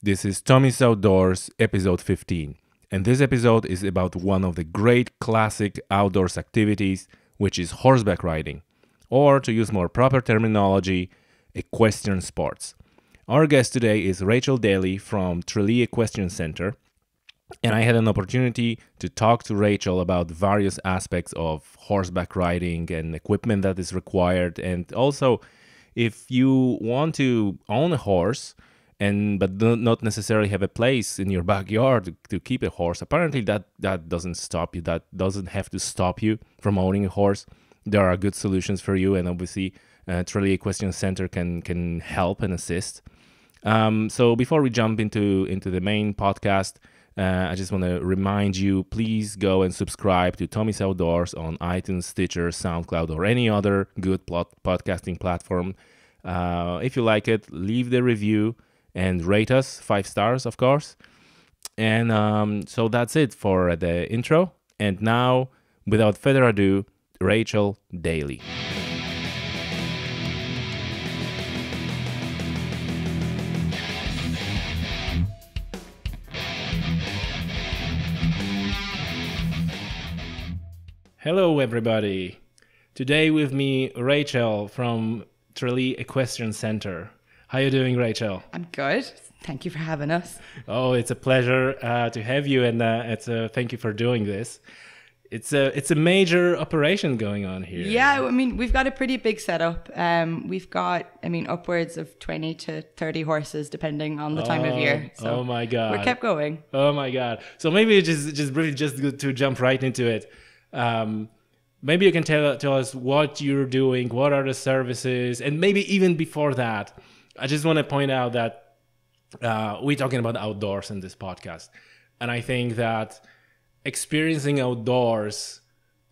This is Tommy's Outdoors, episode 15. And this episode is about one of the great classic outdoors activities, which is horseback riding, or to use more proper terminology, equestrian sports. Our guest today is Rachel Daly from Tralee Equestrian Centre, and I had an opportunity to talk to Rachel about various aspects of horseback riding and equipment that is required, and also if you want to own a horse but not necessarily have a place in your backyard to keep a horse. Apparently that doesn't stop you. That doesn't have to stop you from owning a horse. There are good solutions for you, and obviously Tralee Equestrian Centre can help and assist. So before we jump into the main podcast, I just want to remind you, please go and subscribe to Tommy's Outdoors on iTunes, Stitcher, SoundCloud, or any other good podcasting platform. If you like it, leave the review and rate us 5 stars, of course. And so that's it for the intro. And now, without further ado, Rachel Daly. Hello, everybody. Today with me, Rachel from Tralee Equestrian Centre. How are you doing, Rachel? I'm good. Thank you for having us. Oh, it's a pleasure to have you, and thank you for doing this. It's a major operation going on here. Yeah, I mean, we've got a pretty big setup. We've got, upwards of 20 to 30 horses, depending on the time of year. So oh my God. We're kept going. Oh my God. So maybe just really just to jump right into it. Maybe you can tell us what you're doing, what are the services, and maybe even before that, I just want to point out that we're talking about outdoors in this podcast. And I think that experiencing outdoors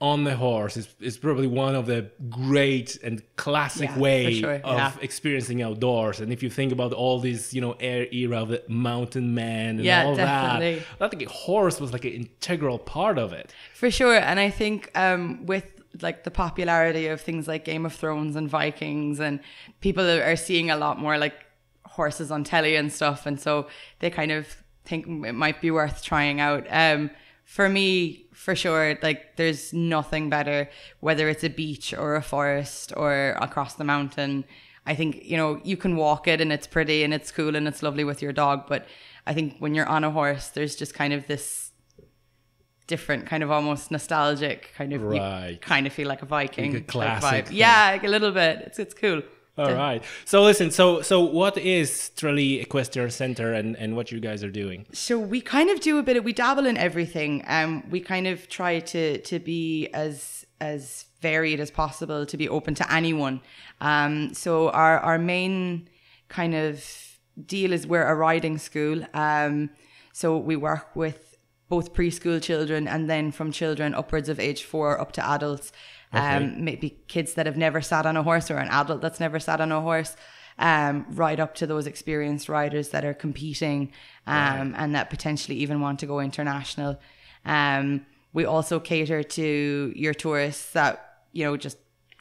on the horse is probably one of the great and classic way of experiencing outdoors. And if you think about all this, era of the mountain man and all definitely. that, I think a horse was like an integral part of it. For sure. And I think with like the popularity of things like Game of Thrones and Vikings, and people are seeing a lot more like horses on telly and stuff. And so they kind of think it might be worth trying out. For me, for sure, like there's nothing better, whether it's a beach or a forest or across the mountain. I think, you can walk it and it's pretty and it's cool and it's lovely with your dog. But I think when you're on a horse, there's just kind of this different kind of almost nostalgic kind of, right. You kind of feel like a Viking like a classic vibe. Yeah, like a little bit. It's cool. All right. So listen, so what is Tralee Equestrian Centre and what you guys are doing? So we kind of do we dabble in everything. We kind of try to be as varied as possible, to be open to anyone. So our main kind of deal is we're a riding school. So we work with both preschool children and then from children upwards of age 4 up to adults. Okay. Maybe kids that have never sat on a horse or an adult that's never sat on a horse, right up to those experienced riders that are competing and that potentially even want to go international. We also cater to your tourists that, just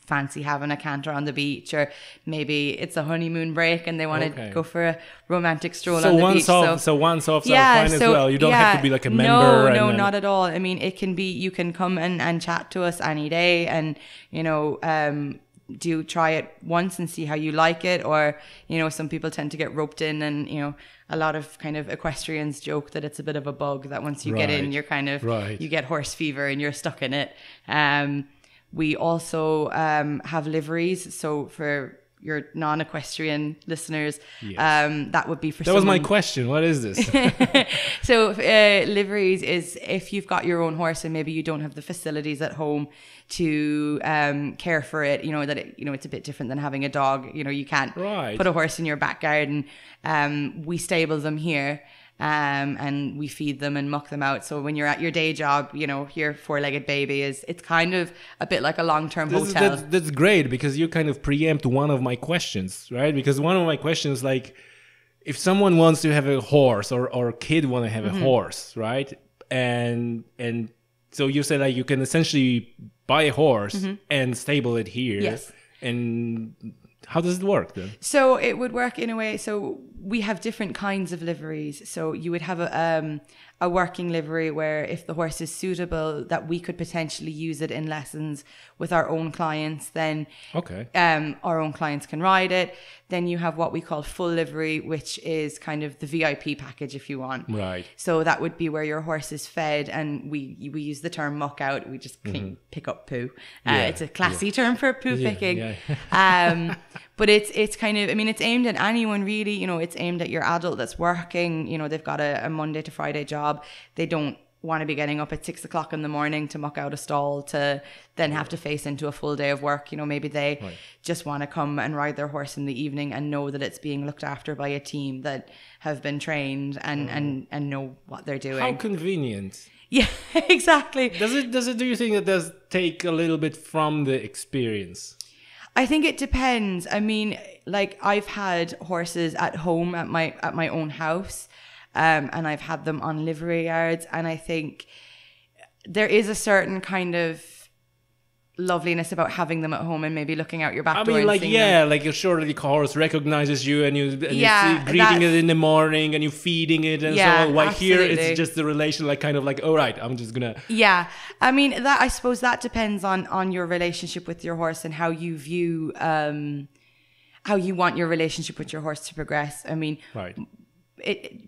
fancy having a canter on the beach, or maybe it's a honeymoon break and they want to go for a romantic stroll on the beach. So once off, fine as well. You don't have to be like a member. No, not at all. I mean, it can be, you can come and chat to us any day and, do try it once and see how you like it. Or, some people tend to get roped in and, a lot of kind of equestrians joke that it's a bit of a bug, that once you get in, you're kind of, you get horse fever and you're stuck in it. We also have liveries. So for your non-equestrian listeners, that would be for someone. That was my question. What is this? So liveries is if you've got your own horse and maybe you don't have the facilities at home to care for it, that it's a bit different than having a dog. You can't put a horse in your back garden. We stable them here. And we feed them and muck them out. So when you're at your day job, your 4-legged baby it's kind of a bit like a long-term hotel. That's great, because you kind of preempt one of my questions, right? Because one of my questions, like, if someone wants to have a horse or a kid want to have a horse, right? And so you say like you can essentially buy a horse and stable it here. Yes. And How does it work then? So it would work in a way. So we have different kinds of liveries. So you would have a working livery where if the horse is suitable, that we could potentially use it in lessons with our own clients, then our own clients can ride it. Then you have what we call full livery, which is kind of the VIP package, if you want. Right. So that would be where your horse is fed, and we use the term muck out. We just pick up poo. It's a classy term for poo picking. Yeah. But it's kind of, I mean, it's aimed at anyone really. You know, it's aimed at your adult that's working. You know, they've got a Monday to Friday job. They don't want to be getting up at 6 o'clock in the morning to muck out a stall to then have to face into a full day of work. You know, maybe they just want to come and ride their horse in the evening and know that it's being looked after by a team that have been trained and know what they're doing. How convenient. Yeah, exactly. Do you think that does take a little bit from the experience? I think it depends. I mean, like I've had horses at home at my own house. And I've had them on livery yards, and I think there is a certain kind of loveliness about having them at home and maybe looking out your back door. I mean, like you're sure that the horse recognizes you and you see greeting it in the morning and you feeding it and so on. While here it's just the relation, like kind of like, all right, I'm just gonna. Yeah, I mean I suppose that depends on your relationship with your horse and how you view how you want your relationship with your horse to progress. I mean,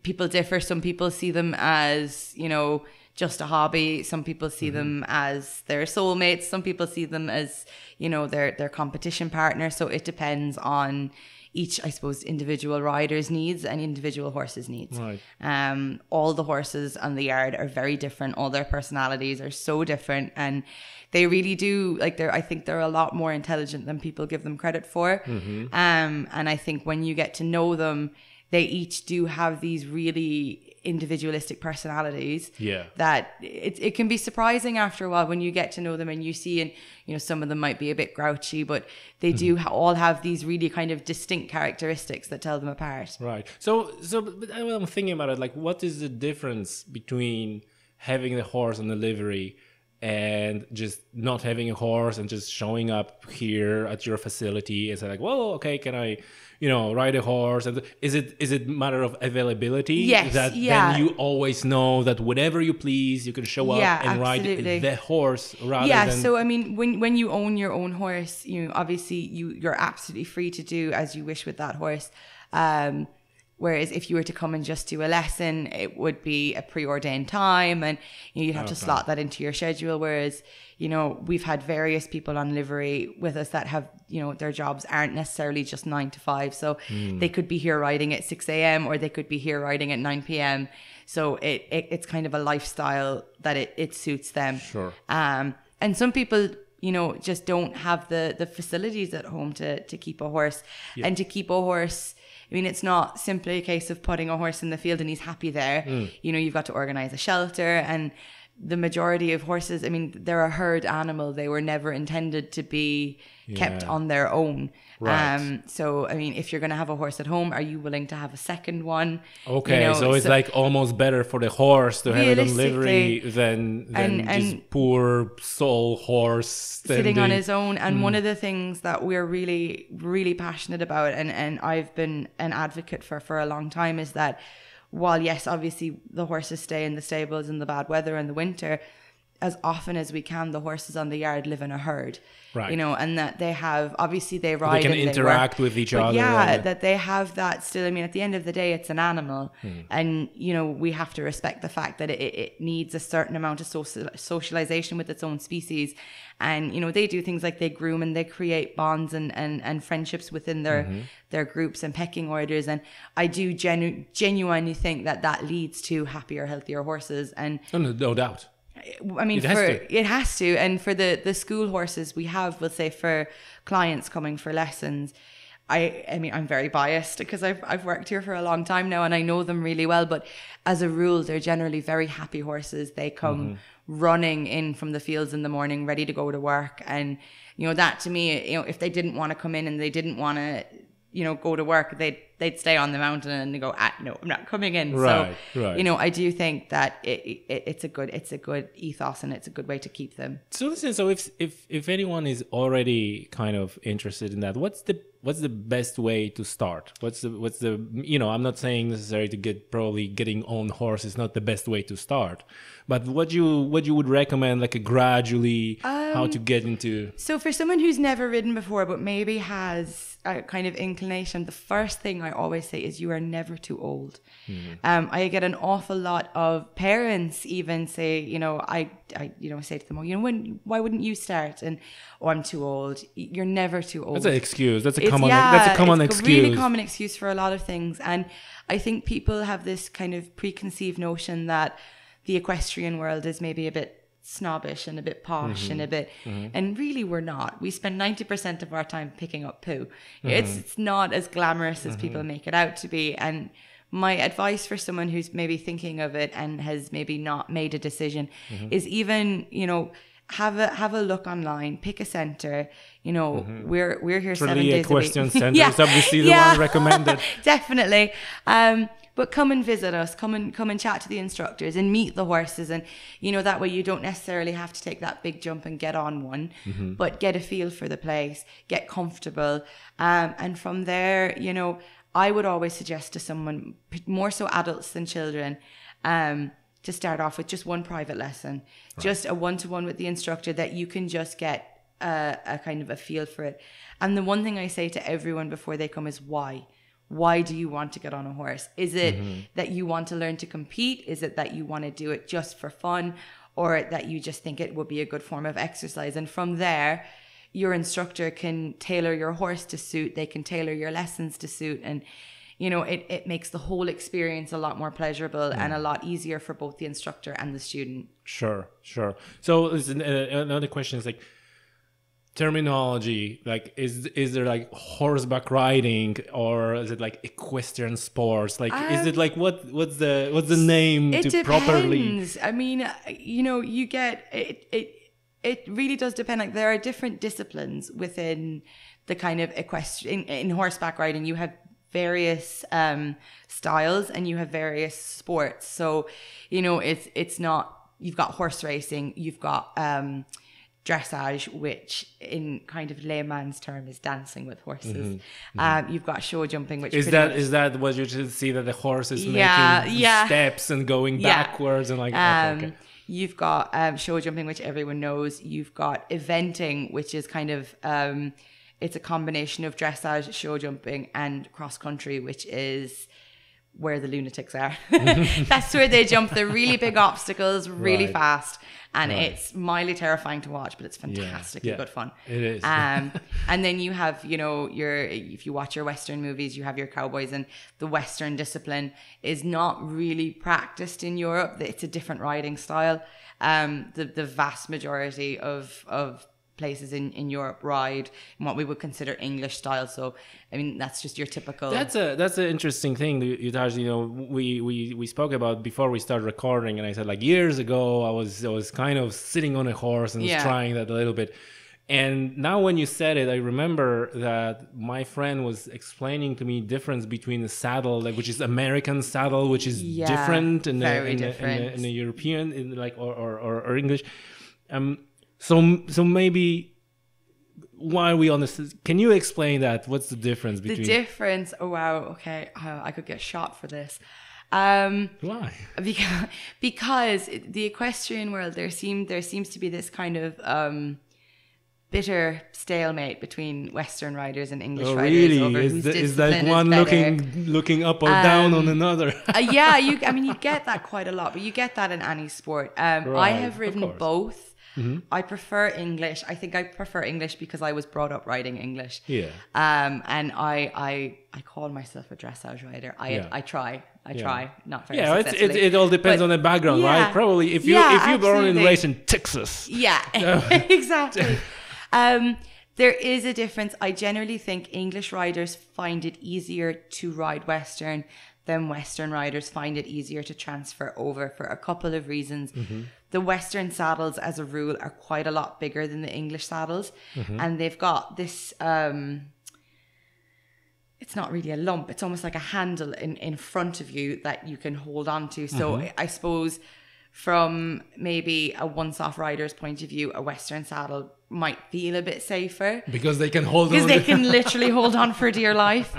people differ. Some people see them as, you know, just a hobby. Some people see them as their soulmates. Some people see them as, you know, their competition partner. So it depends on each, I suppose, individual rider's needs and individual horse's needs. Right. All the horses on the yard are very different. All their personalities are so different, and they really do, like, I think they're a lot more intelligent than people give them credit for. And I think when you get to know them, they each do have these really individualistic personalities. Yeah. That it can be surprising after a while when you get to know them and you see, and you know, some of them might be a bit grouchy, but they do all have these really kind of distinct characteristics that tell them apart. Right. So I'm thinking about it, like, what is the difference between having the horse on the livery and just not having a horse and just showing up here at your facility and say like, well, okay, can I, you know, ride a horse? And is it matter of availability? Yes. That then you always know that whenever you please, you can show up and ride the horse rather than... So I mean, when you own your own horse, you know, obviously you're absolutely free to do as you wish with that horse. Whereas if you were to come and just do a lesson, it would be a preordained time, and you'd have to slot that into your schedule. Whereas, you know, we've had various people on livery with us that have, you know, their jobs aren't necessarily just 9 to 5. So they could be here riding at 6 a.m. or they could be here riding at 9 p.m. So it's kind of a lifestyle that it suits them. Sure. And some people, you know, just don't have the facilities at home to keep a horse. And to keep a horse, I mean, it's not simply a case of putting a horse in the field and he's happy there. You know, you've got to organize a shelter, and the majority of horses, I mean, they're a herd animal. They were never intended to be kept on their own. Right. So, I mean, if you're going to have a horse at home, are you willing to have a second one? Okay, you know, so it's like almost better for the horse to have it on livery than just poor soul horse sitting on his own. And one of the things that we're really, really passionate about, and I've been an advocate for a long time, is that while, yes, obviously the horses stay in the stables in the bad weather in the winter, as often as we can, the horses on the yard live in a herd. Right. You know, and that they have, obviously they ride. They can interact with each other. Yeah, that they have that still. I mean, at the end of the day, it's an animal. And, you know, we have to respect the fact that it needs a certain amount of socialization with its own species. And, you know, they do things like they groom and they create bonds and friendships within their groups and pecking orders. And I do genuinely think that leads to happier, healthier horses. And no doubt. I mean, it has to. And for the school horses we have, we'll say for clients coming for lessons, I mean, I'm very biased because I've worked here for a long time now and I know them really well. But as a rule, they're generally very happy horses. They come running in from the fields in the morning, ready to go to work. And, you know, that to me, you know, if they didn't want to come in and they didn't want to, you know, go to work, they'd stay on the mountain and they go, no, I'm not coming in. Right. You know, I do think that it's a good ethos and it's a good way to keep them. So listen, so if anyone is already kind of interested in that, what's the what's the best way to start? What's the I'm not saying necessarily to getting on horse is not the best way to start, but what you would recommend, like a gradually how to get into. So for someone who's never ridden before but maybe has a kind of inclination, the first thing I always say is you are never too old. I get an awful lot of parents even say, I say to them, why wouldn't you start? And I'm too old. You're never too old. That's an excuse. That's a common excuse. It's a really common excuse for a lot of things. And I think people have this kind of preconceived notion that the equestrian world is maybe a bit snobbish and a bit posh and a bit, and really we're not. We spend 90% of our time picking up poo. It's not as glamorous as people make it out to be. And my advice for someone who's maybe thinking of it and has maybe not made a decision is even, have a look online, pick a centre. We're here 7 Tralee days Equestrian a week. Centre is obviously the one recommended. Definitely. But come and visit us, come and chat to the instructors and meet the horses. And, that way you don't necessarily have to take that big jump and get on one, but get a feel for the place, get comfortable. And from there, I would always suggest to someone, more so adults than children, to start off with just one private lesson, just a one-to-one with the instructor that you can just get a kind of a feel for it. And the one thing I say to everyone before they come is why? Why do you want to get on a horse? Is it that you want to learn to compete? Is it that you want to do it just for fun? Or that you just think it would be a good form of exercise? And from there, your instructor can tailor your horse to suit. They can tailor your lessons to suit. And, it makes the whole experience a lot more pleasurable and a lot easier for both the instructor and the student. Sure. So another question is like, terminology, like is there like horseback riding, or is it like equestrian sports? Like is it like what's the name it to depends. properly? I mean, you get it really does depend. Like there are different disciplines within the kind of equestrian in horseback riding. You have various styles and you have various sports. So it's not, you've got horse racing, you've got dressage, which in kind of layman's term is dancing with horses. You've got show jumping, which is that what you should see, that the horse is making steps and going backwards and like okay. You've got show jumping, which everyone knows. You've got eventing, which is kind of it's a combination of dressage, show jumping, and cross country, which is where the lunatics are. That's where they jump the really big obstacles really fast. And it's mildly terrifying to watch, but it's fantastically good fun. It is. And then you have, if you watch your Western movies, you have your cowboys, and the Western discipline is not really practiced in Europe. It's a different riding style. The vast majority of places in Europe ride in what we would consider English style. So, I mean, that's just your typical. That's an interesting thing, Taj. We spoke about before we started recording, and I said like years ago I was kind of sitting on a horse and was trying that a little bit. And now when you said it, I remember that my friend was explaining to me difference between the saddle, like which is American saddle, which is different in the European, or English. So maybe why are we on this? Can you explain that? What's the difference between the difference? Oh wow, okay, I could get shot for this. Why? Because the equestrian world, there seems to be this kind of bitter stalemate between Western riders and English riders. Really? Over whose is that one looking up or down on another? You get that quite a lot, but you get that in any sport. I have ridden both. I prefer English. I think I prefer English because I was brought up riding English. Yeah. And I call myself a dressage rider. I try. Not very successfully. It all depends on the background, right? Probably if you're born and raised in Texas. Yeah, exactly. There is a difference. I generally think English riders find it easier to ride Western than Western riders find it easier to transfer over for a couple of reasons. The Western saddles, as a rule, are quite a lot bigger than the English saddles. And they've got this, it's not really a lump. It's almost like a handle in front of you that you can hold on to. So I suppose from maybe a once-off rider's point of view, a Western saddle might feel a bit safer. Because they can hold on. Because they can literally hold on for dear life.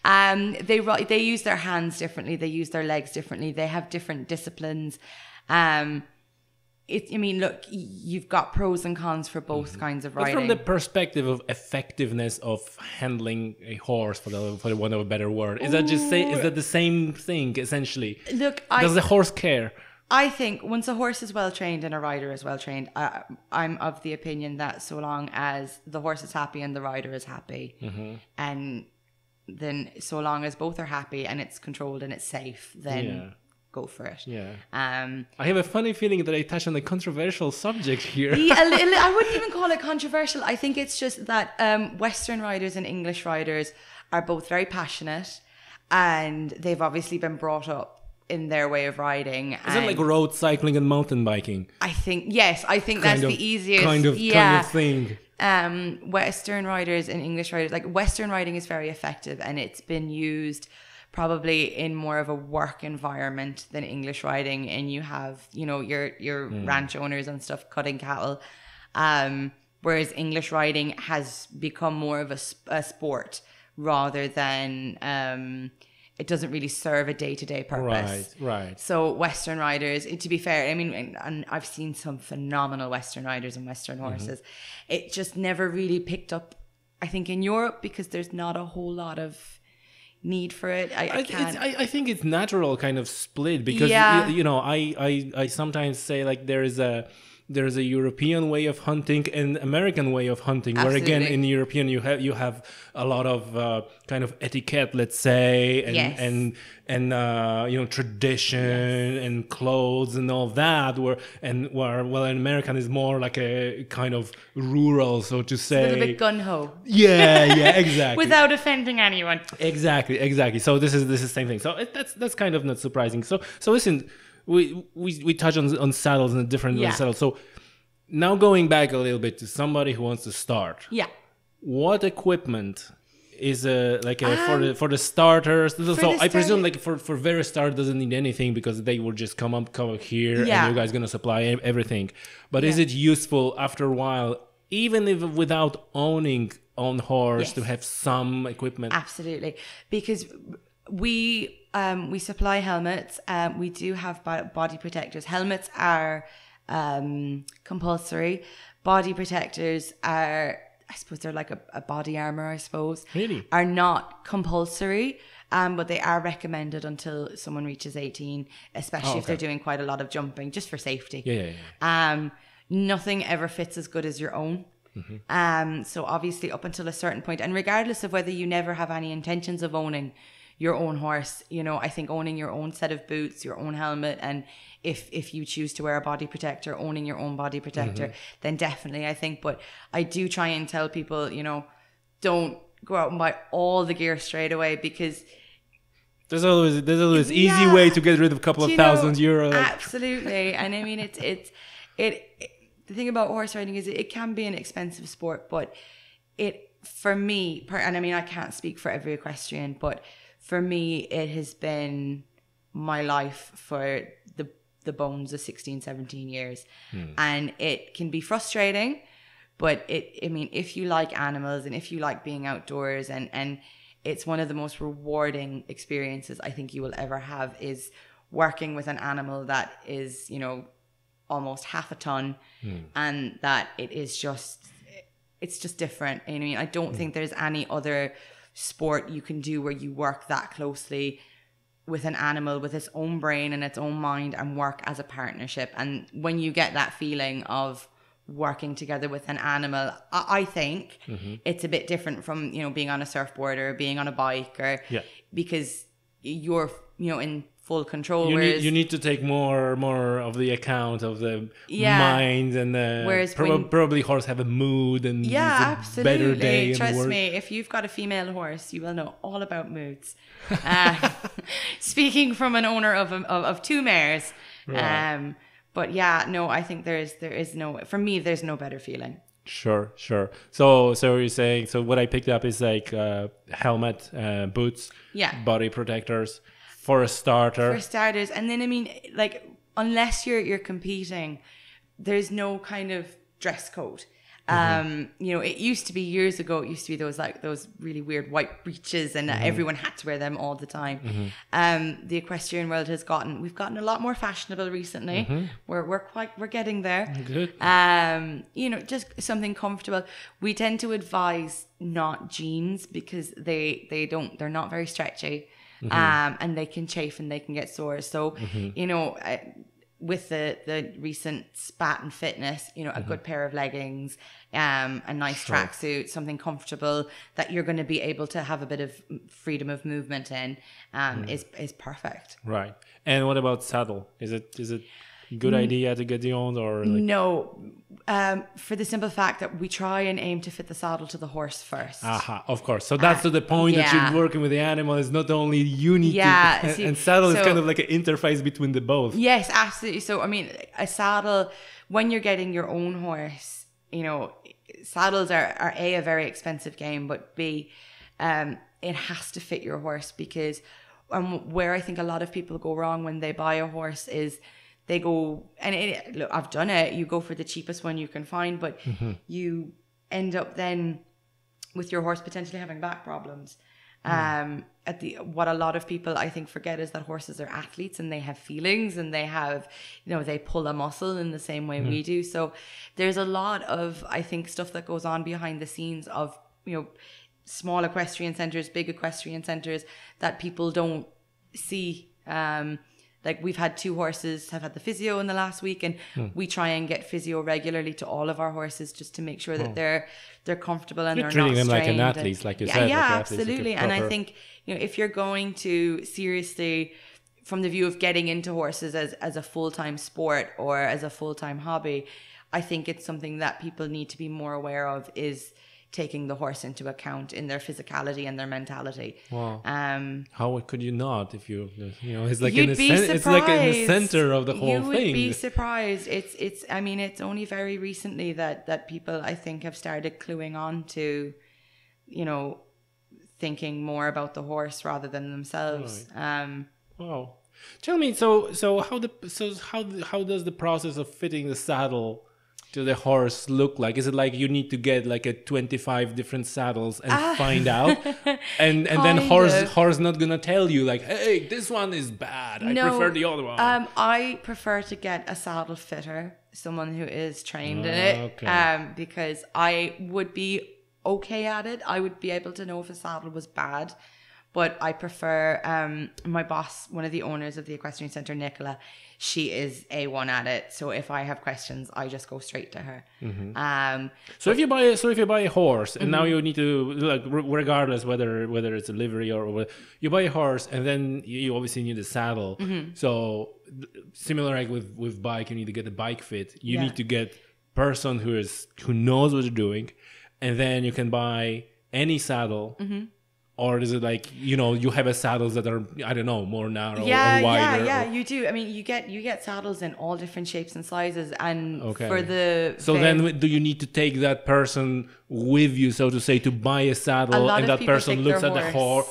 They use their hands differently. They use their legs differently. They have different disciplines. Look, you've got pros and cons for both kinds of riding. But from the perspective of effectiveness of handling a horse, for the want of a better word, is that the same thing essentially? Look, does the horse care? I think once a horse is well trained and a rider is well trained, I'm of the opinion that so long as the horse is happy and the rider is happy, and then so long as both are happy and it's controlled and it's safe, then go for it. Yeah. I have a funny feeling that I touched on a controversial subject here. I wouldn't even call it controversial. I think it's just that Western riders and English riders are both very passionate, and they've obviously been brought up in their way of riding. Is it like road cycling and mountain biking? I think that's the easiest kind of thing. Western riders and English riders, like Western riding is very effective, and it's been used probably in more of a work environment than English riding, and you have, your ranch owners and stuff cutting cattle, whereas English riding has become more of a sport rather than it doesn't really serve a day-to-day purpose. Right. So Western riders, to be fair, I mean, and I've seen some phenomenal Western riders and Western horses. It just never really picked up, I think, in Europe, because there's not a whole lot of need for it. I think it's natural kind of split, because I sometimes say, like, there's a European way of hunting and American way of hunting. Absolutely. Where again, in European you have a lot of kind of etiquette, let's say, and tradition and clothes and all that. Where an American is more like a kind of rural, so to say. It's a little bit gun ho. Yeah, exactly. Without offending anyone. Exactly. So this is the same thing. So that's kind of not surprising. So listen. We touch on saddles and different saddles. So now going back a little bit to somebody who wants to start. Yeah. What equipment is for the starters? I presume like for very start doesn't need anything, because they will just come here and you guys gonna supply everything. But is it useful after a while, even if without owning on horse, to have some equipment? Absolutely, because we supply helmets. We do have body protectors. Helmets are compulsory. Body protectors are, I suppose, they're like a body armor, I suppose. Really? Are not compulsory, but they are recommended until someone reaches 18, especially if they're doing quite a lot of jumping, just for safety. Yeah. Nothing ever fits as good as your own. So obviously up until a certain point, and regardless of whether you never have any intentions of owning your own horse, I think owning your own set of boots, your own helmet, and if you choose to wear a body protector, owning your own body protector, then definitely, I think. But I do try and tell people, don't go out and buy all the gear straight away, because there's always easy way to get rid of a couple of €1,000. Absolutely. And I mean, the thing about horse riding is it can be an expensive sport, but for me, and I mean, I can't speak for every equestrian, but for me, it has been my life for the bones of 16, 17 years. And it can be frustrating, but if you like animals and if you like being outdoors, and it's one of the most rewarding experiences I think you will ever have, is working with an animal that is, almost half a ton, and that it's just different. I mean, I don't think there's any other sport you can do where you work that closely with an animal, with its own brain and its own mind, and work as a partnership. And when you get that feeling of working together with an animal, I think it's a bit different from, being on a surfboard or being on a bike, or because you're, in full control. You need to take more of the account of the mind, and whereas probably horse have a mood, and absolutely. Better day. Trust me, if you've got a female horse, you will know all about moods. Speaking from an owner of two mares, right. But I think there is no, for me, there's no better feeling. Sure. So you're saying, so what I picked up is like helmet, boots, body protectors. For a starter. For starters. And then, I mean, like, unless you're competing, there's no kind of dress code. You know, it used to be years ago, it used to be those really weird white breeches, and everyone had to wear them all the time. The equestrian world we've gotten a lot more fashionable recently. We're getting there. Good. You know, just something comfortable. We tend to advise not jeans because they're not very stretchy. And they can chafe and they can get sore. So, you know, with the recent spat and fitness, you know, a good pair of leggings, a nice tracksuit, something comfortable that you're going to be able to have a bit of freedom of movement in, is perfect. Right. And what about saddle? Is it a good idea to get the own, or like... No, for the simple fact that we try and aim to fit the saddle to the horse first. Of course. So that's to the point that you're working with the animal. It's not only you need to... And saddle is kind of like an interface between the both. Yes, absolutely. So, I mean, a saddle, when you're getting your own horse, you know, saddles are A, very expensive game, but B, it has to fit your horse, because where I think a lot of people go wrong when they buy a horse is they go, and look, I've done it, you go for the cheapest one you can find, but you end up then with your horse potentially having back problems. What a lot of people I think forget is that horses are athletes, and they have feelings, and they have, you know, they pull a muscle in the same way we do. So there's a lot of, I think, stuff that goes on behind the scenes of, you know, small equestrian centres, big equestrian centres, that people don't see. Like, we've had 2 horses have had the physio in the last week, and we try and get physio regularly to all of our horses just to make sure that they're comfortable and they're treating not them strained. Like an athlete, like you said. Yeah, like absolutely. And I think, you know, if you're going to seriously, from the view of getting into horses as a full-time sport or as a full-time hobby, I think it's something that people need to be more aware of, is taking the horse into account in their physicality and their mentality. Wow. How could you not, if you know, it's like it's like in the center of the whole thing. You would be surprised. It's I mean, it's only very recently that people, I think, have started cluing on to, you know, thinking more about the horse rather than themselves. Right. Wow. Tell me, so how does the process of fitting the saddle to the horse look like? Is it like you need to get like 25 different saddles and find out, and then horse not gonna tell you like, hey, this one is bad, I prefer the other one? I prefer to get a saddle fitter, someone who is trained in it, because I would be okay at it. I would be able to know if a saddle was bad. But I prefer, my boss, one of the owners of the equestrian centre, Nicola, she is A1 at it. So if I have questions, I just go straight to her. So if you buy a horse, and now you need to, like, regardless whether it's a livery or you buy a horse, and then you obviously need a saddle. So similar like with bike, you need to get a bike fit. You need to get person who knows what they're doing, and then you can buy any saddle. Or is it like, you know, you have saddles that are, I don't know, more narrow or wider? Yeah, you do. I mean, you get saddles in all different shapes and sizes, and for the... So then do you need to take that person with you, so to say, to buy a saddle, and that person looks at the horse?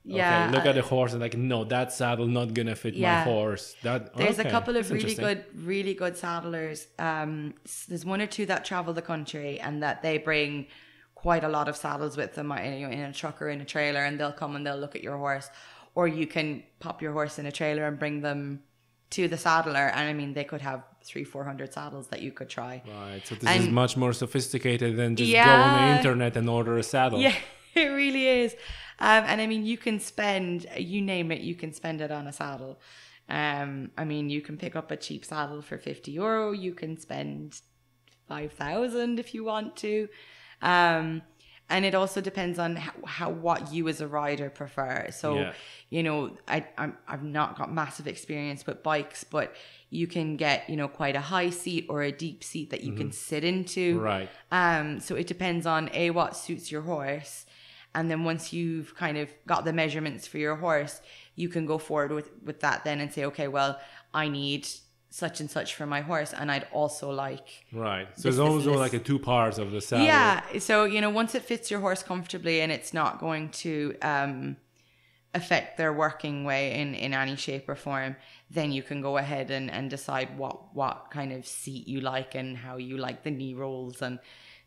Yeah. Look at the horse and like, no, that saddle not gonna fit my horse. There's a couple of really good saddlers. There's 1 or 2 that travel the country, and that they bring quite a lot of saddles with them, you know, in a truck or in a trailer, and they'll come and they'll look at your horse, or you can pop your horse in a trailer and bring them to the saddler, and I mean, they could have 300-400 saddles that you could try. Right. So this is much more sophisticated than just go on the internet and order a saddle. Yeah, it really is. And I mean, you can spend, you name it, you can spend it on a saddle. I mean, you can pick up a cheap saddle for €50. You can spend 5,000 if you want to. And it also depends on how what you as a rider prefer. So, you know, I've not got massive experience with bikes, but you can get, you know, quite a high seat or a deep seat that you can sit into. Right. So it depends on what suits your horse. And then once you've kind of got the measurements for your horse, you can go forward with that then and say, okay, well, I need such and such for my horse, and I'd also like... Right. So there's also like 2 parts of the saddle. Yeah. So, you know, once it fits your horse comfortably and it's not going to affect their working way in any shape or form, then you can go ahead and decide what kind of seat you like and how you like the knee rolls, and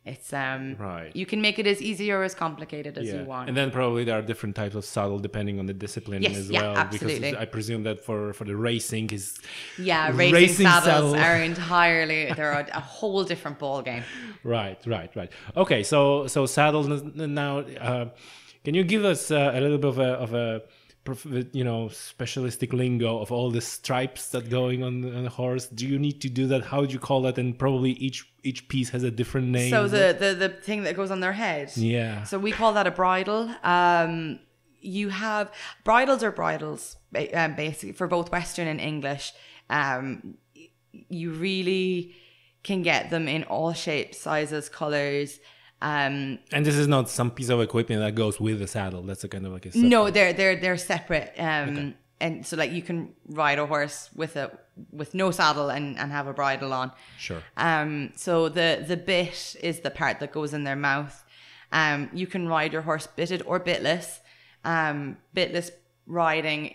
it's Right. you can make it as easy or as complicated as you want. And then probably there are different types of saddle depending on the discipline Yes, as yeah, well. absolutely. Because I presume that for the racing is Racing saddles are entirely, they're a whole different ball game. Right. Okay, so saddles now. Can you give us a little bit of a specialistic lingo of all the stripes that going on a horse? Do you need to do that? How do you call that? And probably each piece has a different name. So the thing that goes on their head. Yeah. So we call that a bridle. You have bridles, basically for both Western and English. You really can get them in all shapes, sizes, colors. And this is not some piece of equipment that goes with the saddle. That's a kind of like a separate... No, they're separate. Okay. And so like you can ride a horse with no saddle and have a bridle on. Sure. So the bit is the part that goes in their mouth. You can ride your horse bitted or bitless. Bitless riding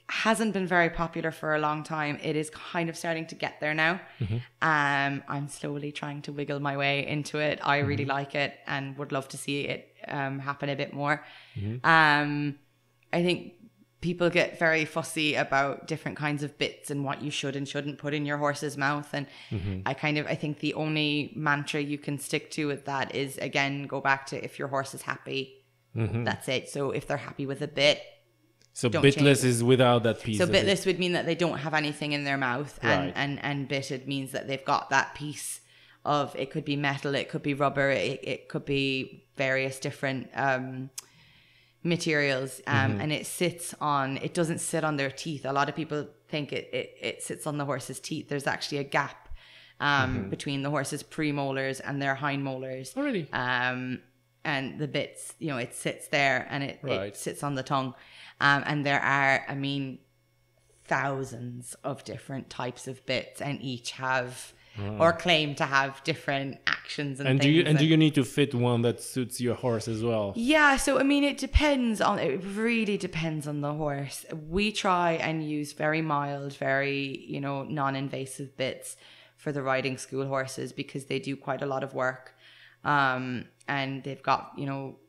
hasn't been very popular for a long time. It is kind of starting to get there now. Mm-hmm. I'm slowly trying to wiggle my way into it. I really like it and would love to see it happen a bit more. Mm-hmm. I think people get very fussy about different kinds of bits and what you should and shouldn't put in your horse's mouth. And I think the only mantra you can stick to with that is, again, go back to if your horse is happy, that's it. So if they're happy with a bit, so bitless is without that piece. So bitless would mean that they don't have anything in their mouth, and bitted means that they've got that piece of, it could be metal, it could be rubber, it could be various different materials, and it doesn't sit on their teeth. A lot of people think it sits on the horse's teeth. There's actually a gap between the horse's premolars and their hind molars. Oh, really? And the bits, it sits there and it sits on the tongue. And there are, thousands of different types of bits, and each have or claim to have different actions and things. Do you need to fit one that suits your horse as well? Yeah, so it really depends on the horse. We try and use very mild, very, non-invasive bits for the riding school horses because they do quite a lot of work. And they've got,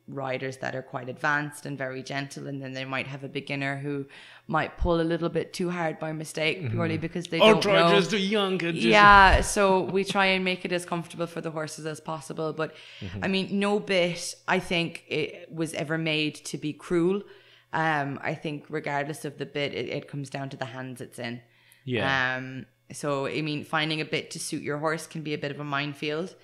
riders that are quite advanced and very gentle, and then they might have a beginner who might pull a little bit too hard by mistake purely because they don't know. Or try just to yank it. Yeah, so we try and make it as comfortable for the horses as possible. But no bit, I think, it was ever made to be cruel. I think regardless of the bit, it comes down to the hands it's in. Yeah. So, finding a bit to suit your horse can be a bit of a minefield.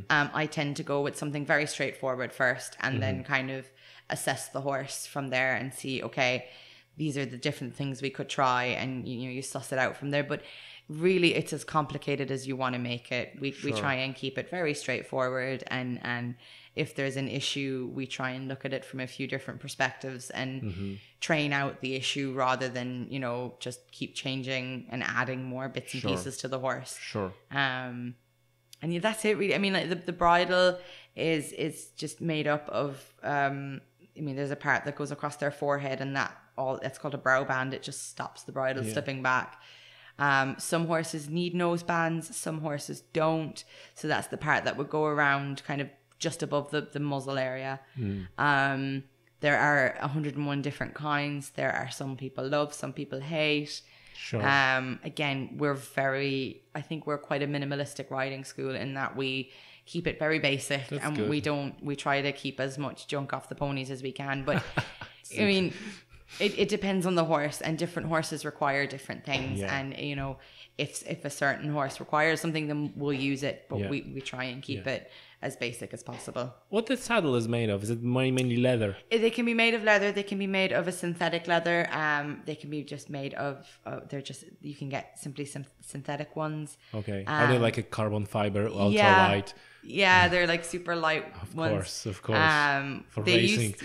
I tend to go with something very straightforward first and then kind of assess the horse from there and see, okay, these are the different things we could try, and you suss it out from there. But really, it's as complicated as you want to make it. We try and keep it very straightforward, and if there's an issue, we try and look at it from a few different perspectives and train out the issue rather than, just keep changing and adding more bits and pieces to the horse. Sure. And that's it really. The bridle is just made up of, there's a part that goes across their forehead, and that's called a brow band. It just stops the bridle slipping back. Some horses need nose bands, some horses don't. So that's the part that would go around kind of just above the muzzle area. There are 101 different kinds. There are some people love, some people hate. Sure. Again, I think we're quite a minimalistic riding school in that we keep it very basic. That's and good. We try to keep as much junk off the ponies as we can. But it depends on the horse, and different horses require different things. Yeah. And, if a certain horse requires something, then we'll use it. But we try and keep it as basic as possible. What the saddle is made of? Is it mainly leather? They can be made of leather. They can be made of a synthetic leather. They can be just made of, you can get simply some synthetic ones. Okay. Are they like a carbon fiber, ultra light? Yeah, they're like super light ones. Of course. For racing.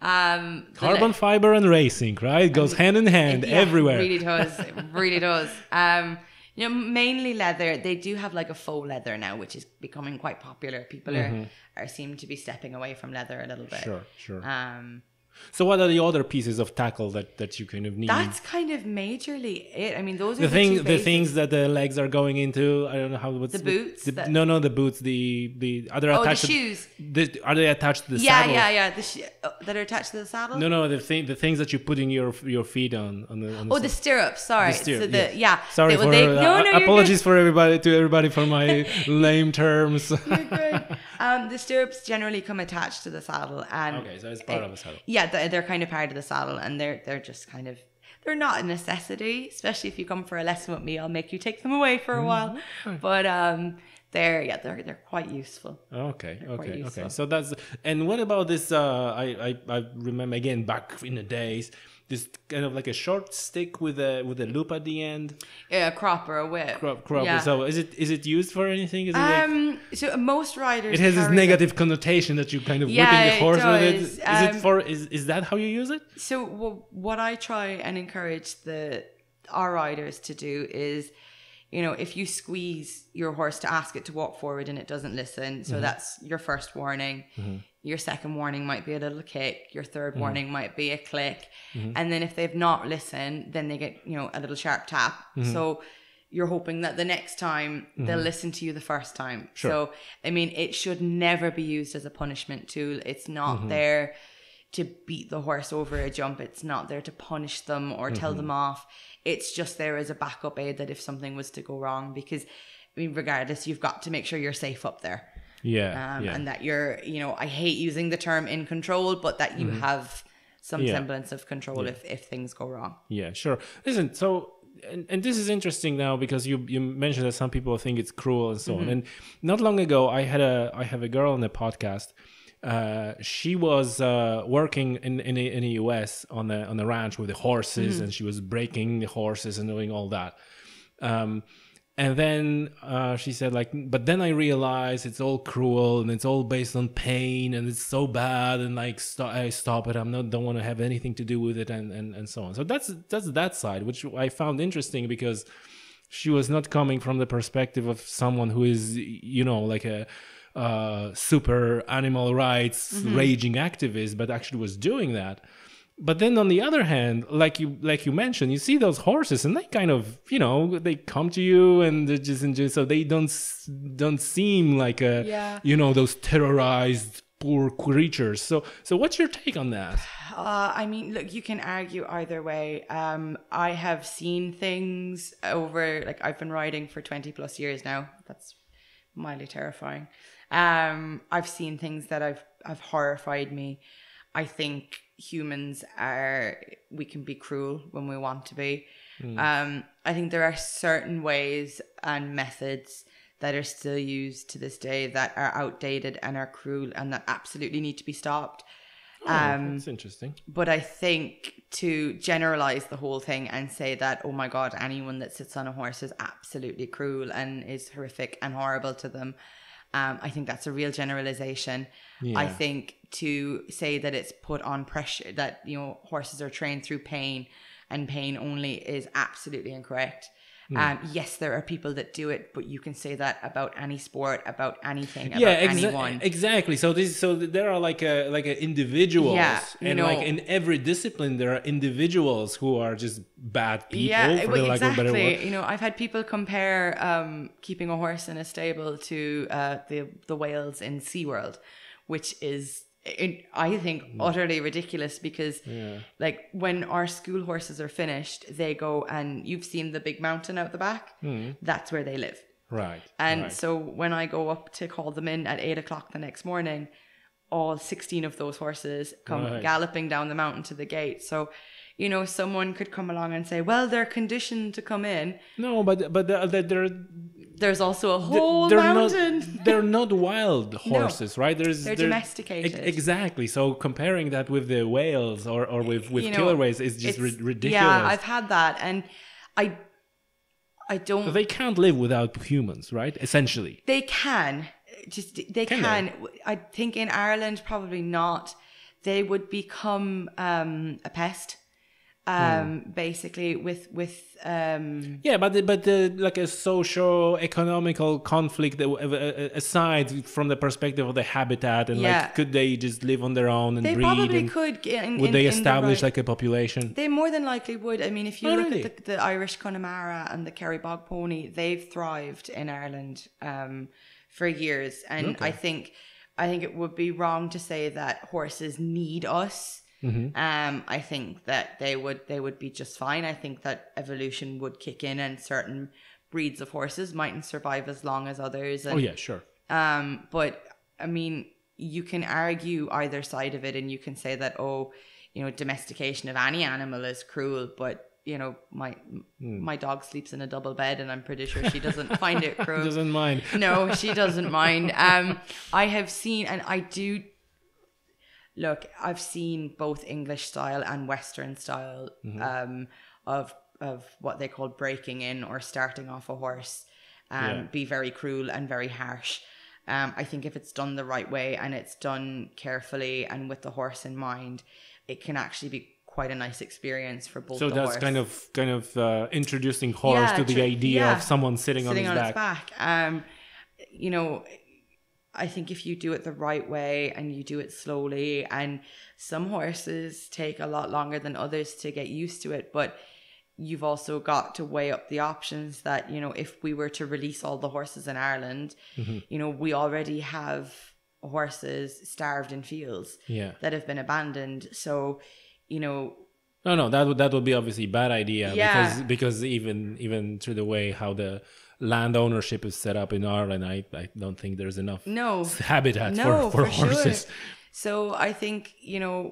Carbon fiber and racing, right? It goes hand in hand everywhere. It really does. It really does. Mainly leather. They do have like a faux leather now, which is becoming quite popular. People are seem to be stepping away from leather a little bit. Sure. So what are the other pieces of tackle that you kind of need? That's kind of majorly it. I mean, those are the things that the legs are going into. I don't know the boots. No, the boots. The are they attached? The shoes. Are they attached to the saddle? Yeah. That are attached to the saddle. No, the things that you're putting your feet on the stirrups. Sorry. The stirrup, Sorry apologies for everybody for my lame terms. You're good. The stirrups generally come attached to the saddle, and okay, so it's part of the saddle. Yeah, they're kind of part of the saddle, and they're just kind of, they're not a necessity, especially if you come for a lesson with me. I'll make you take them away for a while, but they're quite useful. Okay. So that's, and what about this? I remember again back in the days, this kind of like a short stick with a loop at the end. Yeah, a crop or a whip. Crop. Yeah. So is it used for anything? Is it so most riders. It has this negative connotation that you kind of whipping the horse with it. Is that how you use it? So what I try and encourage our riders to do is, if you squeeze your horse to ask it to walk forward and it doesn't listen, so that's your first warning. Your second warning might be a little kick. Your third warning might be a click. And then if they've not listened, then they get, a little sharp tap. So you're hoping that the next time they'll listen to you the first time. Sure. So, I mean, it should never be used as a punishment tool. It's not there to beat the horse over a jump. It's not there to punish them or tell them off. It's just there as a backup aid that if something was to go wrong, because, I mean, regardless, you've got to make sure you're safe up there. And that you're, I hate using the term in control, but that you have some semblance of control if things go wrong. Yeah, sure. Listen, so, and this is interesting now because you mentioned that some people think it's cruel and so on. And not long ago, I have a girl on the podcast. She was working in the US on a ranch with the horses, and she was breaking the horses and doing all that. And then she said, but then I realized it's all cruel and it's all based on pain and it's so bad, and I stop it. Don't want to have anything to do with it, and so on. So that's that side, which I found interesting because she was not coming from the perspective of someone who is, like a super animal rights raging activist, but actually was doing that. But then on the other hand, like you mentioned, you see those horses and they kind of, they come to you and they're just so they don't seem like those terrorized poor creatures. So what's your take on that? I mean, look, you can argue either way. I have seen things over, I've been riding for 20 plus years now. That's mildly terrifying. I've seen things that have horrified me. I think humans we can be cruel when we want to be. I think there are certain ways and methods that are still used to this day that are outdated and are cruel and that absolutely need to be stopped. That's interesting. But I think to generalize the whole thing and say that, oh my God, anyone that sits on a horse is absolutely cruel and is horrific and horrible to them, I think that's a real generalization. Yeah. I think to say that it's put on pressure, that, horses are trained through pain and pain only is absolutely incorrect. Yes, there are people that do it, but you can say that about any sport, about anything, about anyone. Exactly. So there are like individuals, and in every discipline there are individuals who are just bad people. Yeah, for lack of a better word. I've had people compare keeping a horse in a stable to the whales in SeaWorld, which is, I think, utterly ridiculous because when our school horses are finished, they go, and you've seen the big mountain out the back, that's where they live. Right. And so when I go up to call them in at 8:00 the next morning, all 16 of those horses come galloping down the mountain to the gate. So, someone could come along and say, well, they're conditioned to come in. No, but there's also a whole mountain. They're not wild horses, right? They're domesticated. Exactly. So comparing that with the whales or with killer whales is just ridiculous. Yeah, I've had that, and I don't. They can't live without humans, right? Essentially, they can. They can. I think in Ireland, probably not. They would become a pest. basically with Yeah, but like a socio-economical conflict aside from the perspective of the habitat and like could they just live on their own and they breed? probably and could. would they establish like a population? They more than likely would. I mean, if you look really? at the Irish Connemara and the Kerry Bog Pony, they've thrived in Ireland for years, and I think it would be wrong to say that horses need us. I think that they would be just fine. I think that evolution would kick in, and certain breeds of horses mightn't survive as long as others. And, oh yeah, sure. But I mean, you can argue either side of it, and you can say that domestication of any animal is cruel, but my dog sleeps in a double bed, and I'm pretty sure she doesn't find it cruel. Doesn't mind. No, she doesn't mind. I have seen, and I do. Look, I've seen both English style and Western style of what they call breaking in or starting off a horse be very cruel and very harsh. I think if it's done the right way and it's done carefully and with the horse in mind, it can actually be quite a nice experience for both. So the that's horse. kind of introducing horse to the idea of someone sitting on his back. I think if you do it the right way and you do it slowly, and some horses take a lot longer than others to get used to it, but you've also got to weigh up the options that, if we were to release all the horses in Ireland, we already have horses starved in fields that have been abandoned. So, No, that would be obviously a bad idea because even through the way how the land ownership is set up in Ireland, I don't think there's enough habitat for horses. Sure. So I think,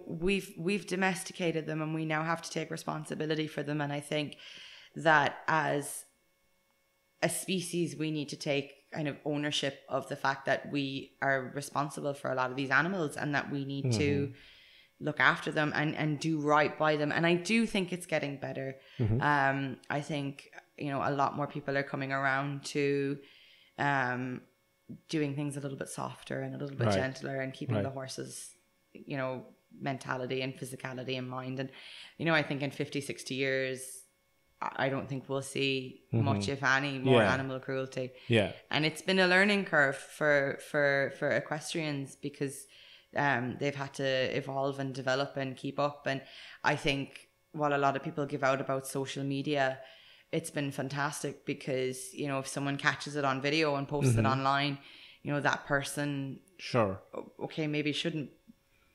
we've domesticated them and we now have to take responsibility for them. And I think that as a species, we need to take kind of ownership of the fact that we are responsible for a lot of these animals and that we need to look after them and do right by them. And I do think it's getting better. I think, a lot more people are coming around to doing things a little bit softer and a little bit gentler and keeping the horses, mentality and physicality in mind. And, I think in 50, 60 years, I don't think we'll see much, if any, more animal cruelty. Yeah. And it's been a learning curve for equestrians because they've had to evolve and develop and keep up. And I think while a lot of people give out about social media, it's been fantastic because, if someone catches it on video and posts it online, that person, okay, maybe shouldn't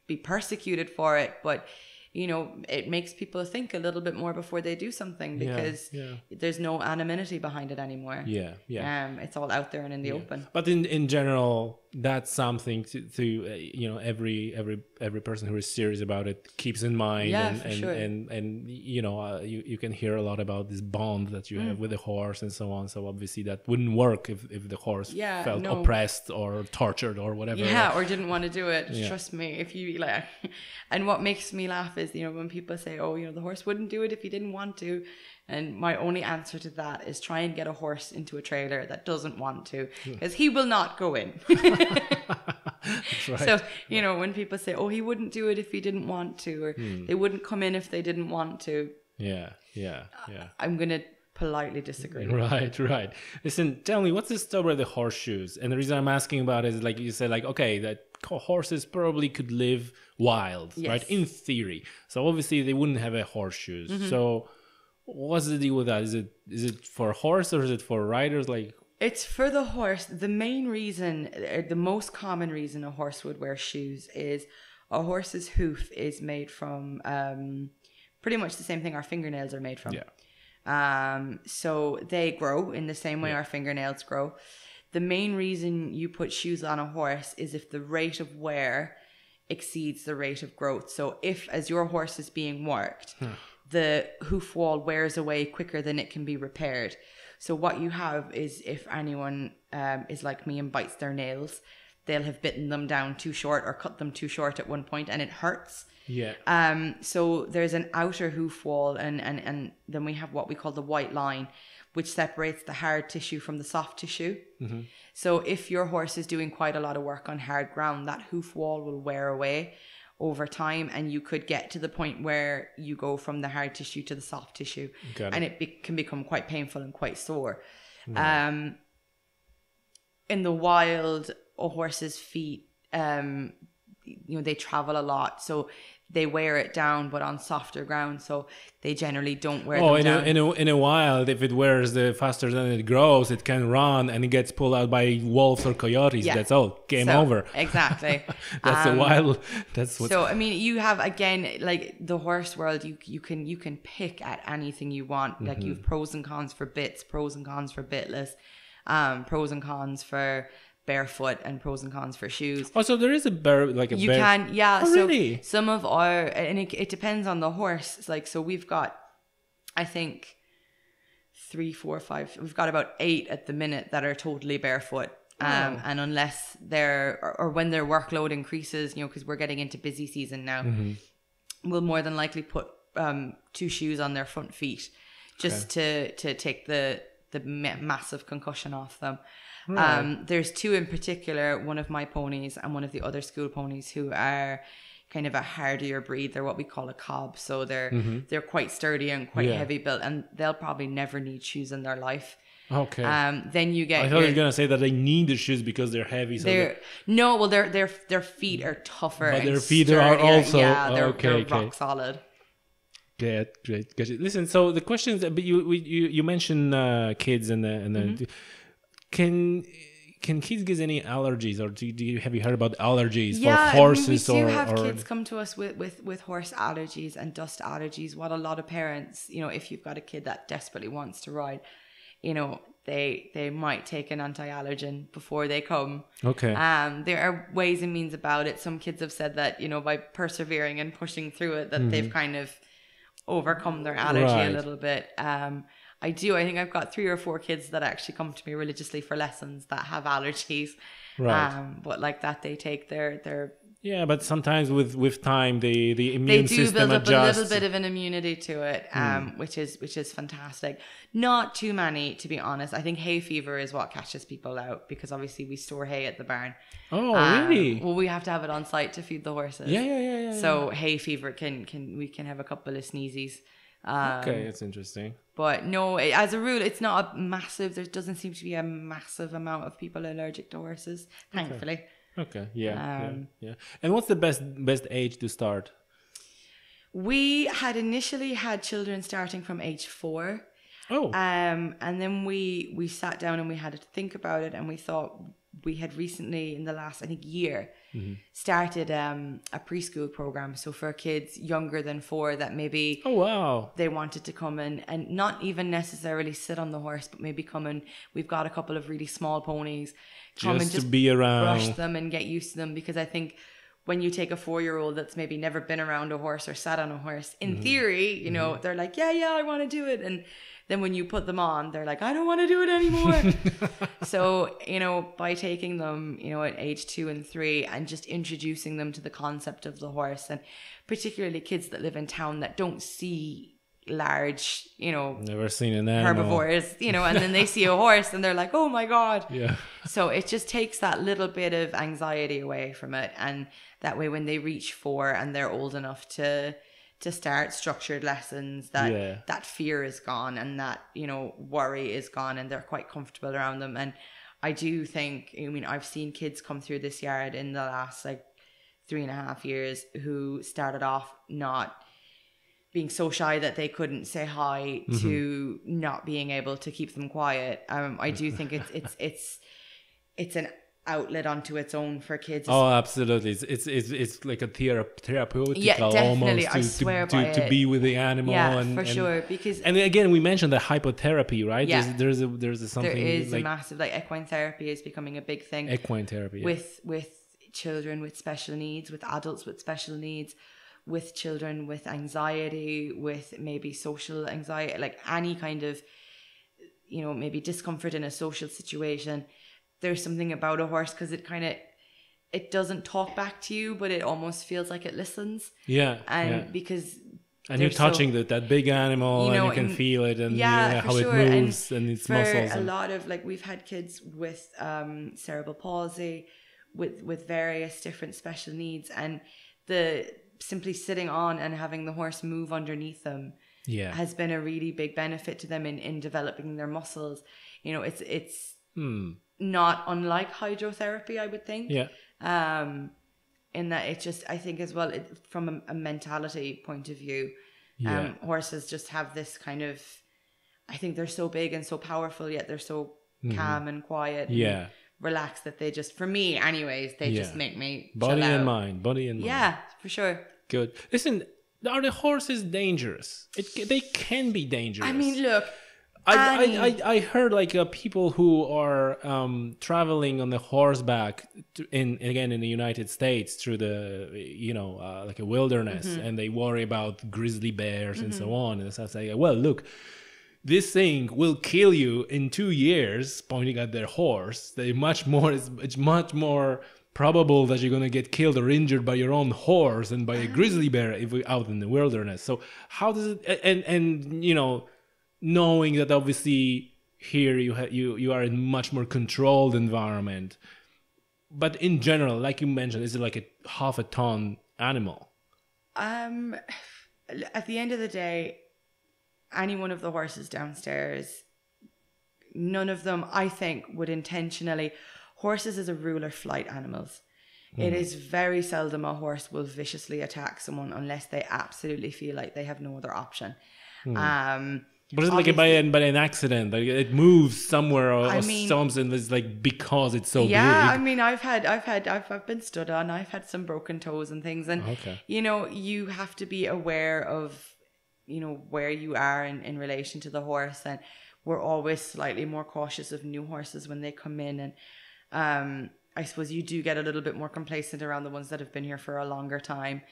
be persecuted for it, but, it makes people think a little bit more before they do something because there's no anonymity behind it anymore. It's all out there and in the open. But in general, that's something to every person who is serious about it keeps in mind. And you can hear a lot about this bond that you have with the horse and so on. So obviously that wouldn't work if the horse felt oppressed or tortured or whatever. Or didn't want to do it. Trust me, if you like. And what makes me laugh is when people say, the horse wouldn't do it if he didn't want to. And my only answer to that is try and get a horse into a trailer that doesn't want to, because he will not go in. That's right. So, when people say, he wouldn't do it if he didn't want to, or they wouldn't come in if they didn't want to. I'm going to politely disagree. Right. Listen, tell me, what's the story of the horseshoes? And the reason I'm asking about it is, like you said, that horses probably could live wild, right? In theory. So obviously they wouldn't have a horseshoes. So what's the deal with that? Is it for a horse or is it for riders? It's for the horse. The main reason, the most common reason a horse would wear shoes is a horse's hoof is made from pretty much the same thing our fingernails are made from. So they grow in the same way our fingernails grow. The main reason you put shoes on a horse is if the rate of wear exceeds the rate of growth. So if, as your horse is being worked, the hoof wall wears away quicker than it can be repaired. So what you have is, if anyone is like me and bites their nails, they'll have bitten them down too short or cut them too short at one point and it hurts. So there's an outer hoof wall and then we have what we call the white line, which separates the hard tissue from the soft tissue. So if your horse is doing quite a lot of work on hard ground, that hoof wall will wear away. over time, and you could get to the point where you go from the hard tissue to the soft tissue, and it can become quite painful and quite sore. In the wild, a horse's feet, they travel a lot, so they wear it down, but on softer ground, so they generally don't wear them down. In a wild, if it wears the faster than it grows, it can run and it gets pulled out by wolves or coyotes. Yeah. That's all. Game over. Exactly. That's a wild. That's what. So I mean, you have, again, like the horse world. You can pick at anything you want. Like you've pros and cons for bits, pros and cons for bitless, pros and cons for barefoot, and pros and cons for shoes. Oh, so there is a you can, yeah. Oh, so really? some of our, and it depends on the horse. It's like, so we've got, I think 3, 4, 5. We've got about 8 at the minute that are totally barefoot. And unless or when their workload increases, because we're getting into busy season now, we'll more than likely put 2 shoes on their front feet just to take the massive concussion off them. Right. There's 2 in particular, one of my ponies and one of the other school ponies, who are kind of a hardier breed. They're what we call a cob, so they're quite sturdy and quite heavy built, and they'll probably never need shoes in their life. Okay. Then you get. I thought you were gonna say that they need the shoes because they're heavy. So their feet are tougher. But and their feet sturdier. are also they're rock solid. Great. Listen, so the questions, but you mentioned kids and the can kids get any allergies, or have you heard about allergies for horses? We do have kids come to us with horse allergies and dust allergies. What a lot of parents, if you've got a kid that desperately wants to ride, they might take an anti-allergen before they come. Okay. There are ways and means about it. Some kids have said that, by persevering and pushing through it, that they've kind of overcome their allergy a little bit. I think I've got 3 or 4 kids that actually come to me religiously for lessons that have allergies. Right. But like that, they take their yeah, but sometimes with time the immune system adjusts. They do build up a little bit of an immunity to it, which is fantastic. Not too many, to be honest. I think hay fever is what catches people out, because obviously we store hay at the barn. Oh, really? Well, we have to have it on site to feed the horses. Yeah. So hay fever we can have a couple of sneezes. Okay, that's interesting. But no, as a rule, it's not a massive. There doesn't seem to be a massive amount of people allergic to horses, thankfully. Okay. Yeah. And what's the best age to start? We had initially had children starting from age 4. Oh. And then we sat down and we had to think about it, and we thought we had recently, in the last, I think, year, started a preschool program. So for kids younger than 4 that maybe they wanted to come in and not even necessarily sit on the horse, but maybe come in. We've got a couple of really small ponies. Come and just be around, brush them and get used to them, because I think when you take a 4-year-old that's maybe never been around a horse or sat on a horse, in theory, they're like, yeah, I want to do it. And then when you put them on, they're like, I don't want to do it anymore. So, by taking them, at age 2 and 3 and just introducing them to the concept of the horse, and particularly kids that live in town that don't see large, never seen an animal, herbivores, and then they see a horse and they're like, oh my God. Yeah. So it just takes that little bit of anxiety away from it. And that way, when they reach 4 and they're old enough to start structured lessons, that fear is gone, and that, worry is gone, and they're quite comfortable around them. And I do think, I've seen kids come through this yard in the last 3.5 years who started off not being so shy that they couldn't say hi, to not being able to keep them quiet. I do think it's an outlet onto its own for kids. Oh, absolutely! It's like a therapeutical, definitely. almost I swear by to be with the animal. Yeah, and, for sure. Because again, we mentioned the hypotherapy, right? Yeah, there's something. There is a massive equine therapy is becoming a big thing. Equine therapy with children with special needs, with adults with special needs, with children with anxiety, with maybe social anxiety, like any kind of, maybe discomfort in a social situation. There's something about a horse, because it doesn't talk back to you, but it almost feels like it listens. Yeah. And because... And you're touching that big animal, and you can feel it, and how it moves and its muscles. A lot of, we've had kids with cerebral palsy, with various different special needs, and the simply sitting on and having the horse move underneath them has been a really big benefit to them in developing their muscles. You know, it's not unlike hydrotherapy, I would think. In that it just, I think as well, from a mentality point of view, horses just have this kind of, I think they're so big and so powerful, yet they're so calm and quiet and relaxed that they just, for me anyways, they just make me body chill and out. mind. Yeah, for sure. Good. Listen, are the horses dangerous? They can be dangerous. I mean, look, I heard like people who are traveling on the horseback in the United States through the like a wilderness, and they worry about grizzly bears and so on, and so I say, well, look, this thing will kill you in 2 years, pointing at their horse. It's much more probable that you're going to get killed or injured by your own horse than by a grizzly bear if we're out in the wilderness. So how does it, and knowing that obviously here you are in much more controlled environment, but in general, like you mentioned, is it like a half a ton animal? At the end of the day, any one of the horses downstairs, none of them, I think, would intentionally. Horses as a rule are flight animals. It is very seldom a horse will viciously attack someone unless they absolutely feel like they have no other option. But it's like by an accident, like it moves somewhere or something. It's like because it's so big. I mean, I've been stood on. I've had some broken toes and things, and you have to be aware of where you are in relation to the horse, and we're always slightly more cautious of new horses when they come in, and I suppose you do get a little bit more complacent around the ones that have been here for a longer time.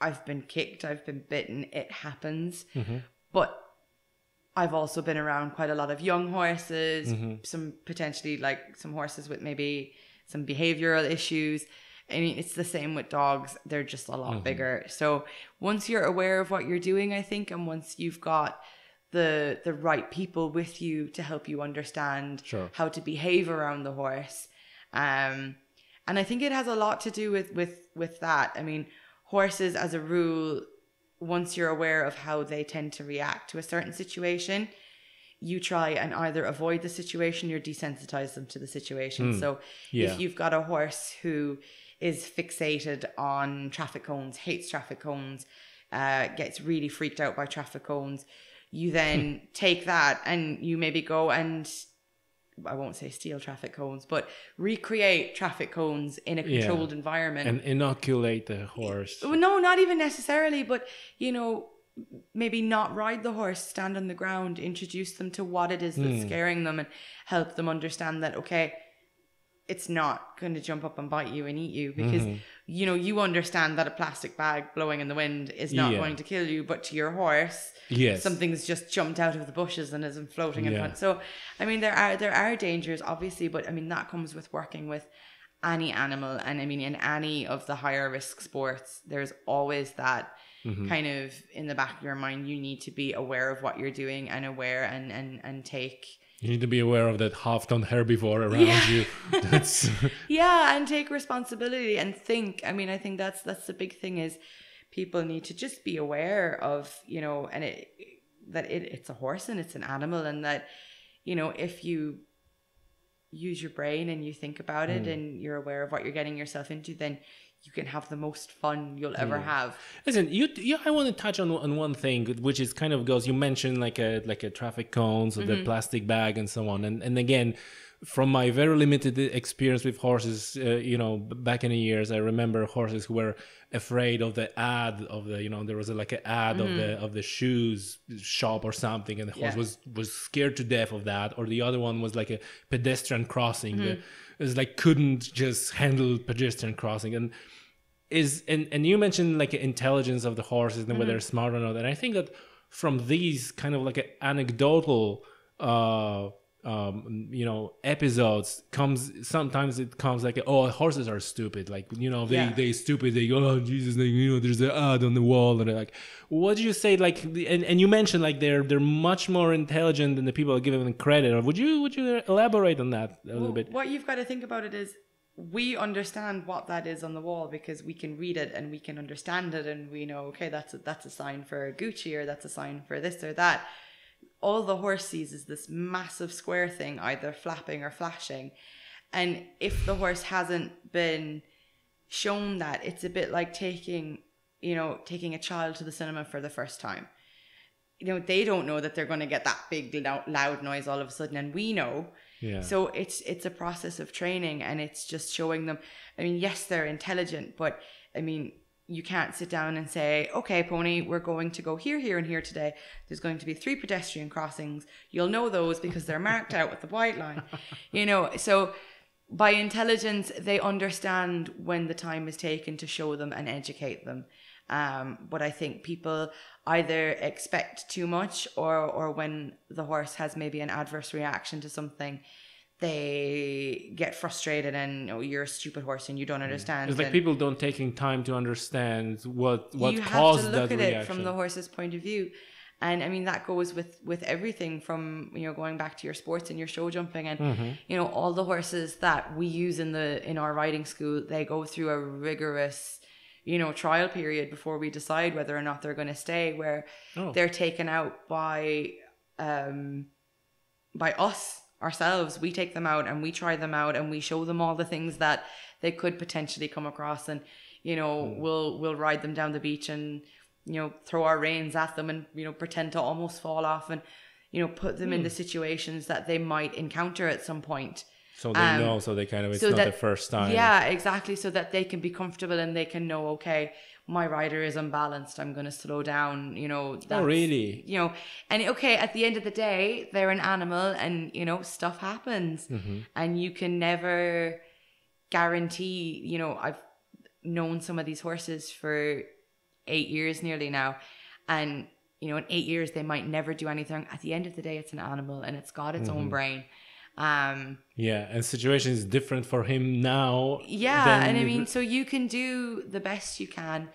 I've been kicked, I've been bitten, it happens. But I've also been around quite a lot of young horses, some potentially like some horses with maybe some behavioral issues. I mean, it's the same with dogs. They're just a lot bigger. So once you're aware of what you're doing, I think, and once you've got the right people with you to help you understand how to behave around the horse. And I think it has a lot to do with that. I mean, horses as a rule, once you're aware of how they tend to react to a certain situation, you try and either avoid the situation or desensitize them to the situation. So if you've got a horse who is fixated on traffic cones, hates traffic cones, gets really freaked out by traffic cones, you then take that and you maybe go and, I won't say steal traffic cones, but recreate traffic cones in a controlled environment. And inoculate the horse. No, not even necessarily, but, maybe not ride the horse, stand on the ground, introduce them to what it is that's scaring them and help them understand that, okay, it's not going to jump up and bite you and eat you because, you understand that a plastic bag blowing in the wind is not going to kill you, but to your horse, something's just jumped out of the bushes and isn't floating in front. So, I mean, there are dangers, obviously, but I mean, that comes with working with any animal. And I mean, in any of the higher risk sports, there's always that kind of in the back of your mind. You need to be aware of what you're doing and aware and take... You need to be aware of that half-ton herbivore around you. That's and take responsibility and think. I mean, I think that's the big thing is people need to just be aware of, and it's a horse and it's an animal, and that, if you use your brain and you think about it and you're aware of what you're getting yourself into, then you can have the most fun you'll ever have. Listen, I want to touch on one thing, which is kind of goes. You mentioned like a traffic cones or the plastic bag and so on. And again, from my very limited experience with horses, back in the years, I remember horses who were afraid of the ad of the, there was an ad of the shoes shop or something, and the horse was scared to death of that. Or the other one was like a pedestrian crossing. It was like couldn't just handle pedestrian crossing. And you mentioned like intelligence of the horses and whether they're smart or not. And I think that from these kind of like anecdotal episodes sometimes it comes like, oh, horses are stupid, like they stupid, they go, oh Jesus, there's an ad on the wall, and they're like, what do you say, like, and you mentioned like they're much more intelligent than the people give them credit, or would you elaborate on that a little bit? What you've got to think about it is we understand what that is on the wall because we can read it and we can understand it, and we know, okay, that's a sign for Gucci, or that's a sign for this or that. All the horse sees is this massive square thing, either flapping or flashing. And if the horse hasn't been shown that, it's a bit like taking a child to the cinema for the first time. They don't know that they're going to get that big loud noise all of a sudden, and we know. Yeah. So it's a process of training, and it's just showing them. I mean, yes, they're intelligent, but I mean, you can't sit down and say, okay, pony, we're going to go here, here, and here today. There's going to be 3 pedestrian crossings. You'll know those because they're marked out with the white line. So by intelligence, they understand when the time is taken to show them and educate them. But I think people either expect too much, or when the horse has maybe an adverse reaction to something, they get frustrated and, you're a stupid horse and you don't understand. It's like people don't taking time to understand what caused that reaction. You have to look at it from the horse's point of view. And I mean, that goes with everything from, going back to your sports and your show jumping, and, all the horses that we use in our riding school, they go through a rigorous, trial period before we decide whether or not they're going to stay, where they're taken out by us ourselves. We take them out and we try them out and we show them all the things that they could potentially come across, and we'll ride them down the beach and throw our reins at them and pretend to almost fall off, and put them in the situations that they might encounter at some point. So they know, so they kind of, it's not the first time. Yeah, exactly. So that they can be comfortable and they can know, okay, my rider is unbalanced, I'm going to slow down, Oh, really? And okay, at the end of the day, they're an animal, and, stuff happens. Mm-hmm. And you can never guarantee, I've known some of these horses for 8 years nearly now. And, in 8 years, they might never do anything. At the end of the day, it's an animal and it's got its own brain. And situation is different for him now. Yeah, and I mean, so you can do the best you can,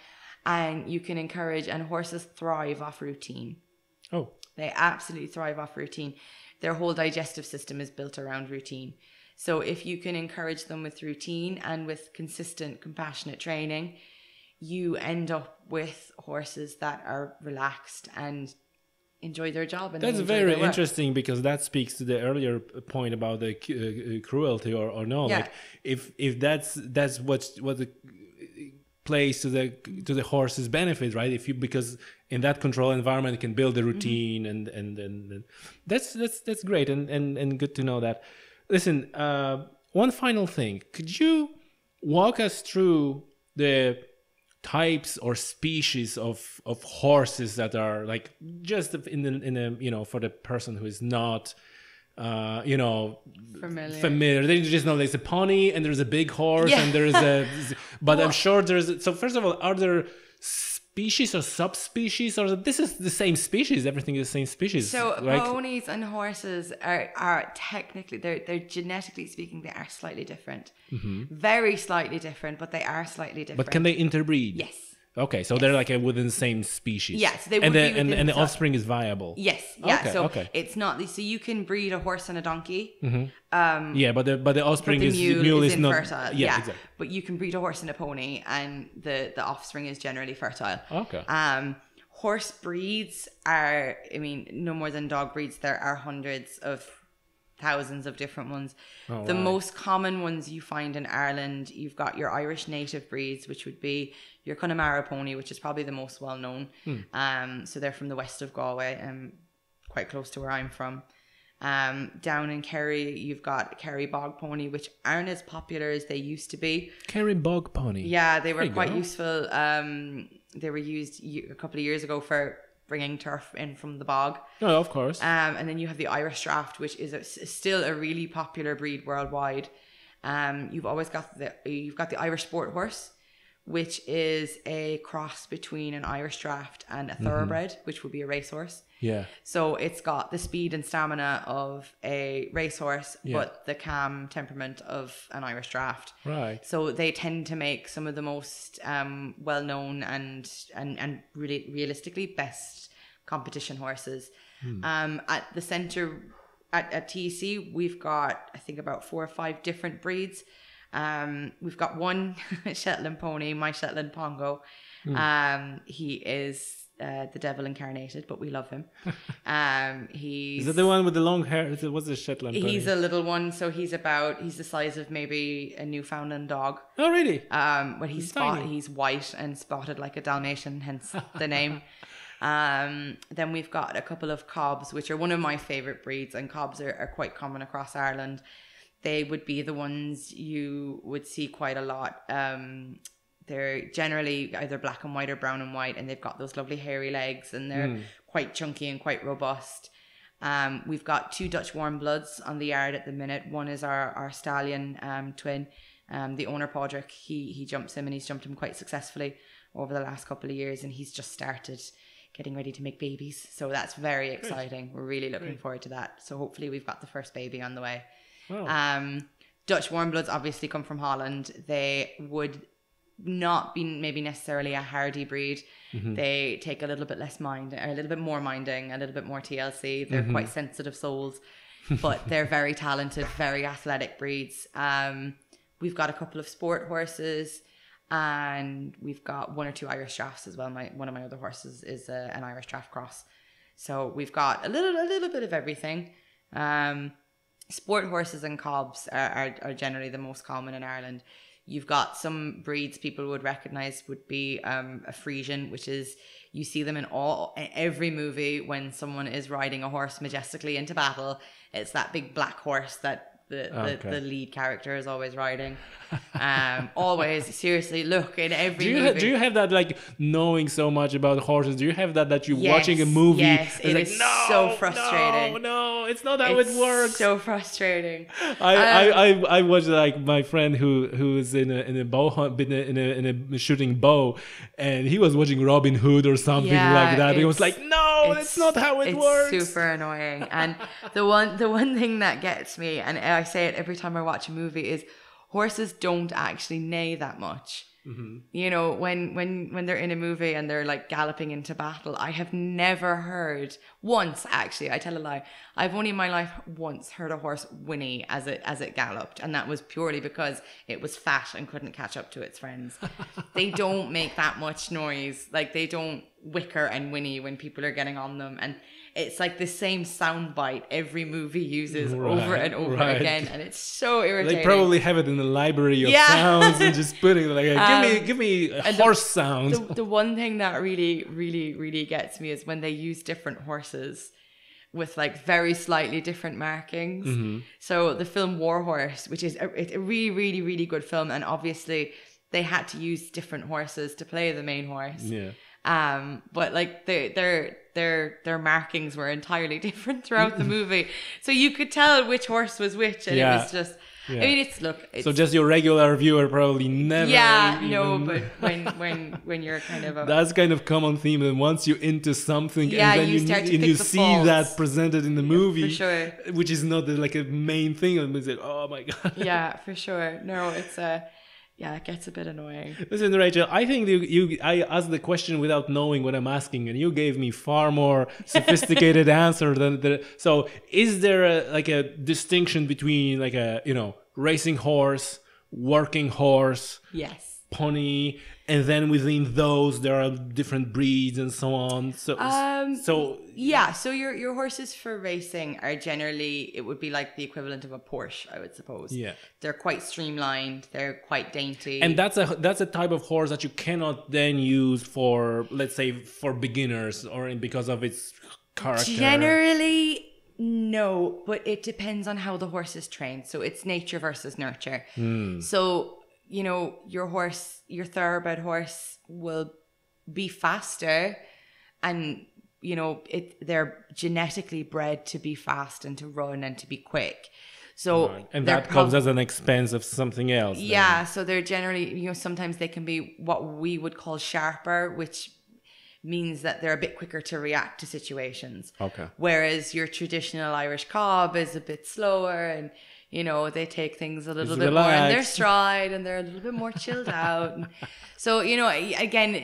and you can encourage, and horses thrive off routine. Oh. They absolutely thrive off routine. Their whole digestive system is built around routine. So if you can encourage them with routine and with consistent, compassionate training, you end up with horses that are relaxed and enjoy their job. And that's very interesting, because that speaks to the earlier point about the cruelty or no. Yeah. Like if that's what the plays to the horse's benefit, right? Because in that controlled environment, it can build the routine, and that's great and good to know that. Listen, one final thing, could you walk us through the types or species of horses that are, like, just in a for the person who is not familiar. They just know there's a pony and there's a big horse, and there's but I'm sure so first of all, are there species or subspecies, or this is the same species, everything is the same species? So ponies and horses are technically, they're genetically speaking, they are slightly different. Very slightly different, but they are slightly different. But can they interbreed? Yes. Okay, so they're like within the same species. Yes, they would be within, and the offspring is viable. Yes, yeah. It's not. So you can breed a horse and a donkey. But the offspring but the mule is not fertile. Yeah, exactly. But you can breed a horse and a pony, and the offspring is generally fertile. Okay. Horse breeds are, no more than dog breeds. There are hundreds of thousands of different ones. The most common ones you find in Ireland, you've got your Irish native breeds, which would be your Connemara pony, which is probably the most well known. So they're from the west of Galway, quite close to where I'm from. Down in Kerry, you've got Kerry bog pony, which aren't as popular as they used to be. Kerry bog pony. Yeah, they were quite useful. They were used a couple of years ago for bringing turf in from the bog. Oh, of course. And then you have the Irish Draft, which is still a really popular breed worldwide. You've always got the Irish Sport Horse, which is a cross between an Irish Draft and a thoroughbred, which would be a racehorse. Yeah. So it's got the speed and stamina of a racehorse, but the calm temperament of an Irish Draft. Right. So they tend to make some of the most well-known and really realistically best competition horses. At the centre, at TEC, we've got, I think, about 4 or 5 different breeds. We've got one Shetland pony, my Shetland Pongo. He is the devil incarnated, but we love him. Is it the one with the long hair? What's the Shetland pony? He's a little one, so he's the size of maybe a Newfoundland dog. Oh, really? But he's white and spotted like a Dalmatian, hence the name. Then we've got a couple of cobs, which are one of my favorite breeds, and cobs are quite common across Ireland. They would be the ones you would see quite a lot. They're generally either black and white or brown and white, and they've got those lovely hairy legs, and they're quite chunky and quite robust. We've got 2 Dutch warm bloods on the yard at the minute. One is our stallion twin, the owner Podrick. He jumps him, and he's jumped him quite successfully over the last couple of years, and he's just started getting ready to make babies. So that's very exciting. We're really looking forward to that. So hopefully we've got the first baby on the way. Wow. Dutch warm bloods obviously come from Holland. They would not be maybe necessarily a hardy breed. They take a little bit less minding, a little bit more minding, a little bit more TLC. They're quite sensitive souls, but they're very talented, very athletic breeds. We've got a couple of sport horses, and we've got 1 or 2 Irish drafts as well. One of my other horses is an Irish draft cross. So we've got a little bit of everything. Sport horses and cobs are generally the most common in Ireland. You've got some breeds people would recognize would be a Frisian, which is, you see them in every movie when someone is riding a horse majestically into battle. It's that big black horse that the lead character is always riding. Always, seriously, look, in every movie. Do you have that, like, knowing so much about horses? Do you have that you're watching a movie? Yes, it is so frustrating. No, it's not how it works. So frustrating. I watched, like, my friend who is in a bow hunt, in a shooting bow, and he was watching Robin Hood or something like that. He was like, no, that's not how it works. It's super annoying. And the one thing that gets me, and I say it every time I watch a movie, is horses don't actually neigh that much. You know, when they're in a movie and they're like galloping into battle, I have never heard once, actually, I tell a lie, I've only in my life once heard a horse whinny as it galloped, and that was purely because it was fat and couldn't catch up to its friends. They don't make that much noise. Like, they don't whicker and whinny when people are getting on them, and it's like the same soundbite every movie uses over and over again, and it's so irritating. They probably have it in the library of sounds and just putting it like, give me a horse sound. The one thing that really gets me is when they use different horses with like very slightly different markings. So the film War Horse, which is a really good film, and obviously they had to use different horses to play the main horse. But like their markings were entirely different throughout the movie, so you could tell which horse was which, and it was just. I mean, it's so just your regular viewer probably never. But when you're kind of that's kind of common theme, and once you're into something, and then you see faults. That presented in the movie, for sure, which is not like a main thing, and it's like, oh my god. Yeah, for sure. No, it's it gets a bit annoying. Listen, Rachel, I think I asked the question without knowing what I'm asking, and you gave me far more sophisticated answer than so is there a distinction between like a racing horse, working horse, pony, and then within those there are different breeds and so on? So your horses for racing are generally, it would be like the equivalent of a Porsche, I would suppose. They're quite streamlined, they're quite dainty, and that's a type of horse that you cannot then use for, let's say, for beginners, or because of its character. Generally no, but it depends on how the horse is trained. So it's nature versus nurture. So your thoroughbred horse will be faster, and they're genetically bred to be fast and to run and to be quick. So and that comes as an expense of something else. So they're generally, sometimes they can be what we would call sharper, which means that they're a bit quicker to react to situations. Whereas your traditional Irish cob is a bit slower, and they take things a little Just bit more in their relax. stride, and they're a little bit more chilled out. And so, again,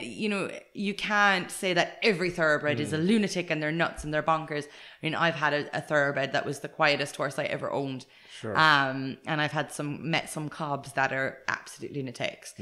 you can't say that every thoroughbred is a lunatic and they're nuts and they're bonkers. I mean, I've had a thoroughbred that was the quietest horse I ever owned. Sure. And I've had met some cobs that are absolute lunatics.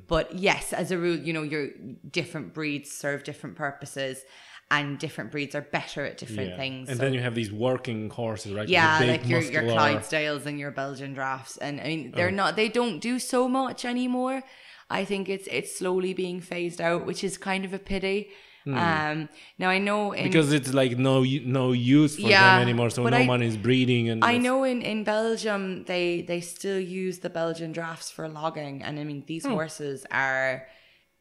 But yes, as a rule, your different breeds serve different purposes, and different breeds are better at different things. And then you have these working horses, right? Yeah, The big, like your muscular- Clydesdales and your Belgian drafts. And I mean, they don't do so much anymore. I think it's slowly being phased out, which is kind of a pity. Now I know because it's like no use for them anymore, so no one is breeding. And I know in Belgium they still use the Belgian drafts for logging, and I mean these horses are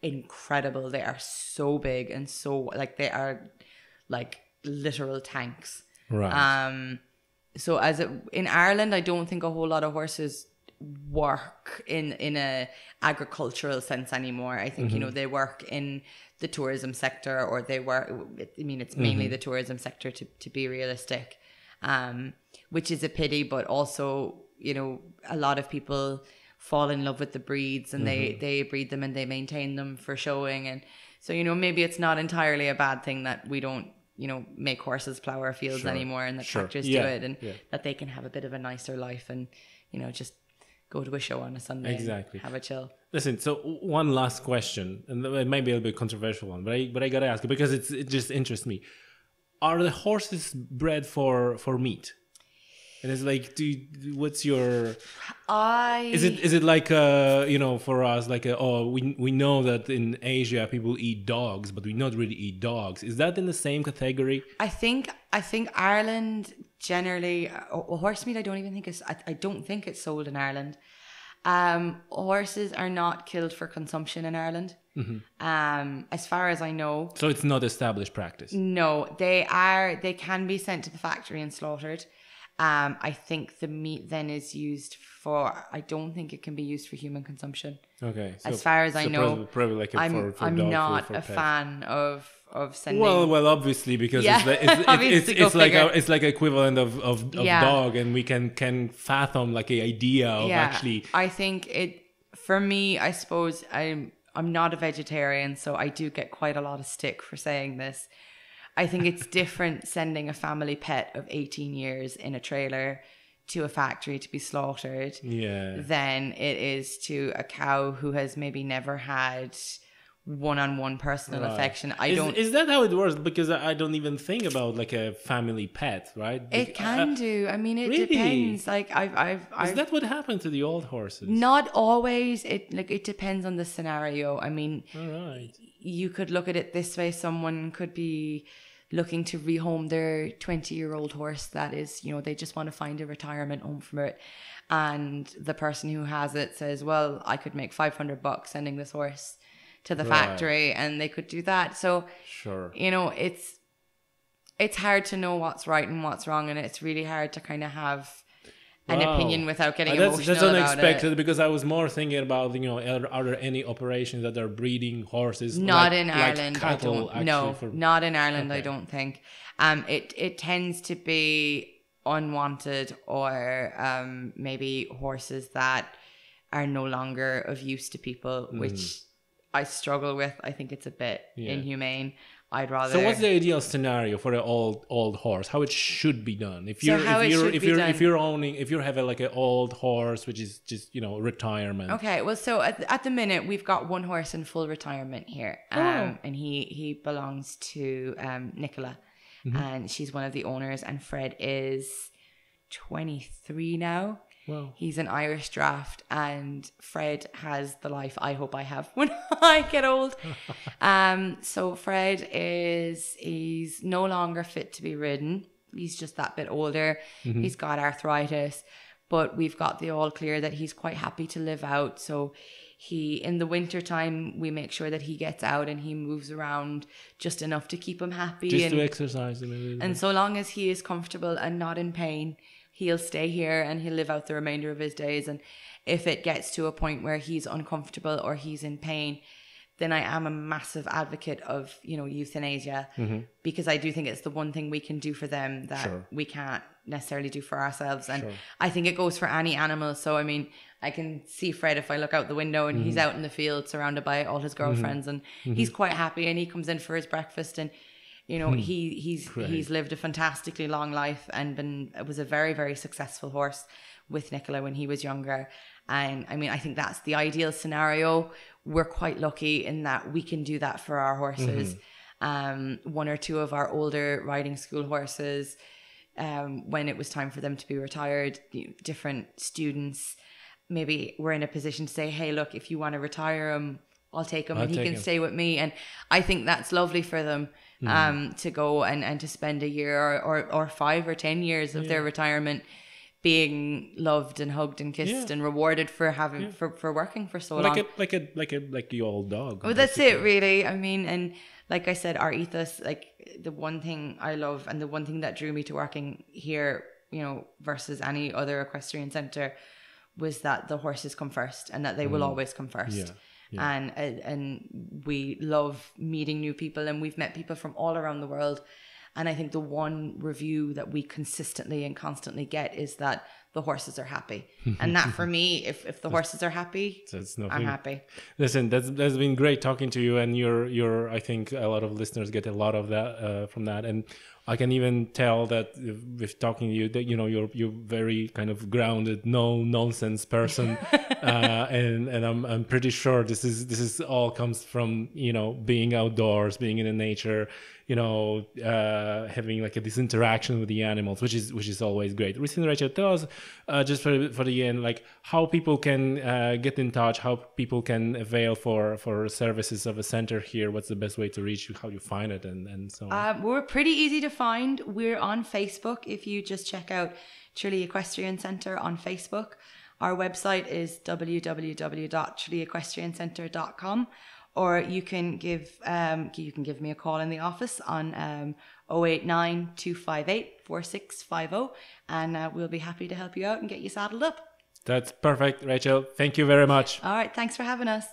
incredible. They are so big and so they are like literal tanks. Right. So in Ireland, I don't think a whole lot of horses work in a agricultural sense anymore. I think they work in the tourism sector, or they work. I mean, it's mainly the tourism sector to be realistic, which is a pity. But also, a lot of people fall in love with the breeds, and they breed them and they maintain them for showing. And so, maybe it's not entirely a bad thing that we don't, make horses plow our fields anymore, and that tractors do it, and that they can have a bit of a nicer life, and just go to a show on a Sunday and have a chill. Listen, so one last question, and it might be a little bit controversial one, but I gotta ask it because it just interests me. Are the horses bred for meat? And it's like, what's your? Is it like for us like we know that in Asia people eat dogs, but we not really eat dogs. Is that in the same category? I think Ireland generally horse meat. I don't think it's sold in Ireland. Horses are not killed for consumption in Ireland. As far as I know. So it's not established practice. No, they can be sent to the factory and slaughtered. I think the meat then is used for. I don't think it can be used for human consumption. Okay. As far as I know, probably like I'm not a fan of sending. Well, obviously because it's like equivalent of dog, and we can fathom like an idea of actually. I think for me, I suppose I'm not a vegetarian, so I do get quite a lot of stick for saying this. I think it's different sending a family pet of 18 years in a trailer to a factory to be slaughtered than it is to a cow who has maybe never had one-on-one personal affection. Is that how it works? Because I don't even think about like a family pet, right? It can do. I mean, it depends. Like Is that what happened to the old horses? Not always. It depends on the scenario. I mean, all right. You could look at it this way. Someone could be looking to rehome their 20-year-old horse that is, they just want to find a retirement home for it. And the person who has it says, well, I could make $500 sending this horse to the factory, and they could do that. So, it's hard to know what's right and what's wrong, and it's really hard to kind of have an opinion without getting emotional that's about unexpected it. Because I was more thinking about are there any operations that are breeding horses? Not in Ireland. Cattle, not in Ireland. Okay. I don't think. It tends to be unwanted or maybe horses that are no longer of use to people, which I struggle with. I think it's a bit inhumane. I'd rather. So what's the ideal scenario for an old horse? How it should be done? If you're having like an old horse, which is just retirement. Okay, well, so at the minute we've got one horse in full retirement here, and he belongs to Nicola, and she's one of the owners, and Fred is 23 now. Wow. He's an Irish draft, and Fred has the life I hope I have when I get old. So Fred he's no longer fit to be ridden. He's just that bit older. He's got arthritis, but we've got the all clear that he's quite happy to live out. So in the winter time, we make sure that he gets out and he moves around just enough to keep him happy. Just to exercise him a little bit. And so long as he is comfortable and not in pain, he'll stay here and he'll live out the remainder of his days. And if it gets to a point where he's uncomfortable or he's in pain, then I am a massive advocate of, you know, euthanasia, because I do think it's the one thing we can do for them that we can't necessarily do for ourselves. And I think it goes for any animal. So, I mean, I can see Fred if I look out the window and he's out in the field surrounded by all his girlfriends, and he's quite happy, and he comes in for his breakfast, and you know, he's lived a fantastically long life and was a very, very successful horse with Nicola when he was younger. And I mean, I think that's the ideal scenario. We're quite lucky in that we can do that for our horses. One or two of our older riding school horses, when it was time for them to be retired, different students maybe were in a position to say, hey, look, if you want to retire him, I'll take him and he can stay with me. And I think that's lovely for them to go and to spend a year or 5 or 10 years of their retirement being loved and hugged and kissed and rewarded for having for working for so long. Like your old dog. Well, that's it, really. I mean, and like I said, our ethos, like the one thing I love and the one thing that drew me to working here, you know, versus any other equestrian centre, was that the horses come first and that they will always come first. And we love meeting new people, and we've met people from all around the world. And I think the one review that we consistently and constantly get is that the horses are happy. And that for me, if the horses are happy, I'm happy. Listen, that's been great talking to you, and you're I think a lot of listeners get a lot of that from that. And I can even tell that with talking to you that, you know, you're very kind of grounded, no nonsense person. And I'm pretty sure this is all comes from, you know, being outdoors, being in the nature, you know, having like this interaction with the animals, which is always great. Listen, Rachel, tell us just for the end, like how people can get in touch, how people can avail for services of a center here. What's the best way to reach you? How you find it, and so on. We're pretty easy to find. We're on Facebook. If you just check out Tralee Equestrian Centre on Facebook. Our website is www.traleeequestriancentre.com. Or you can give me a call in the office on 089 258 4650, and we'll be happy to help you out and get you saddled up. That's perfect, Rachel. Thank you very much. All right, thanks for having us.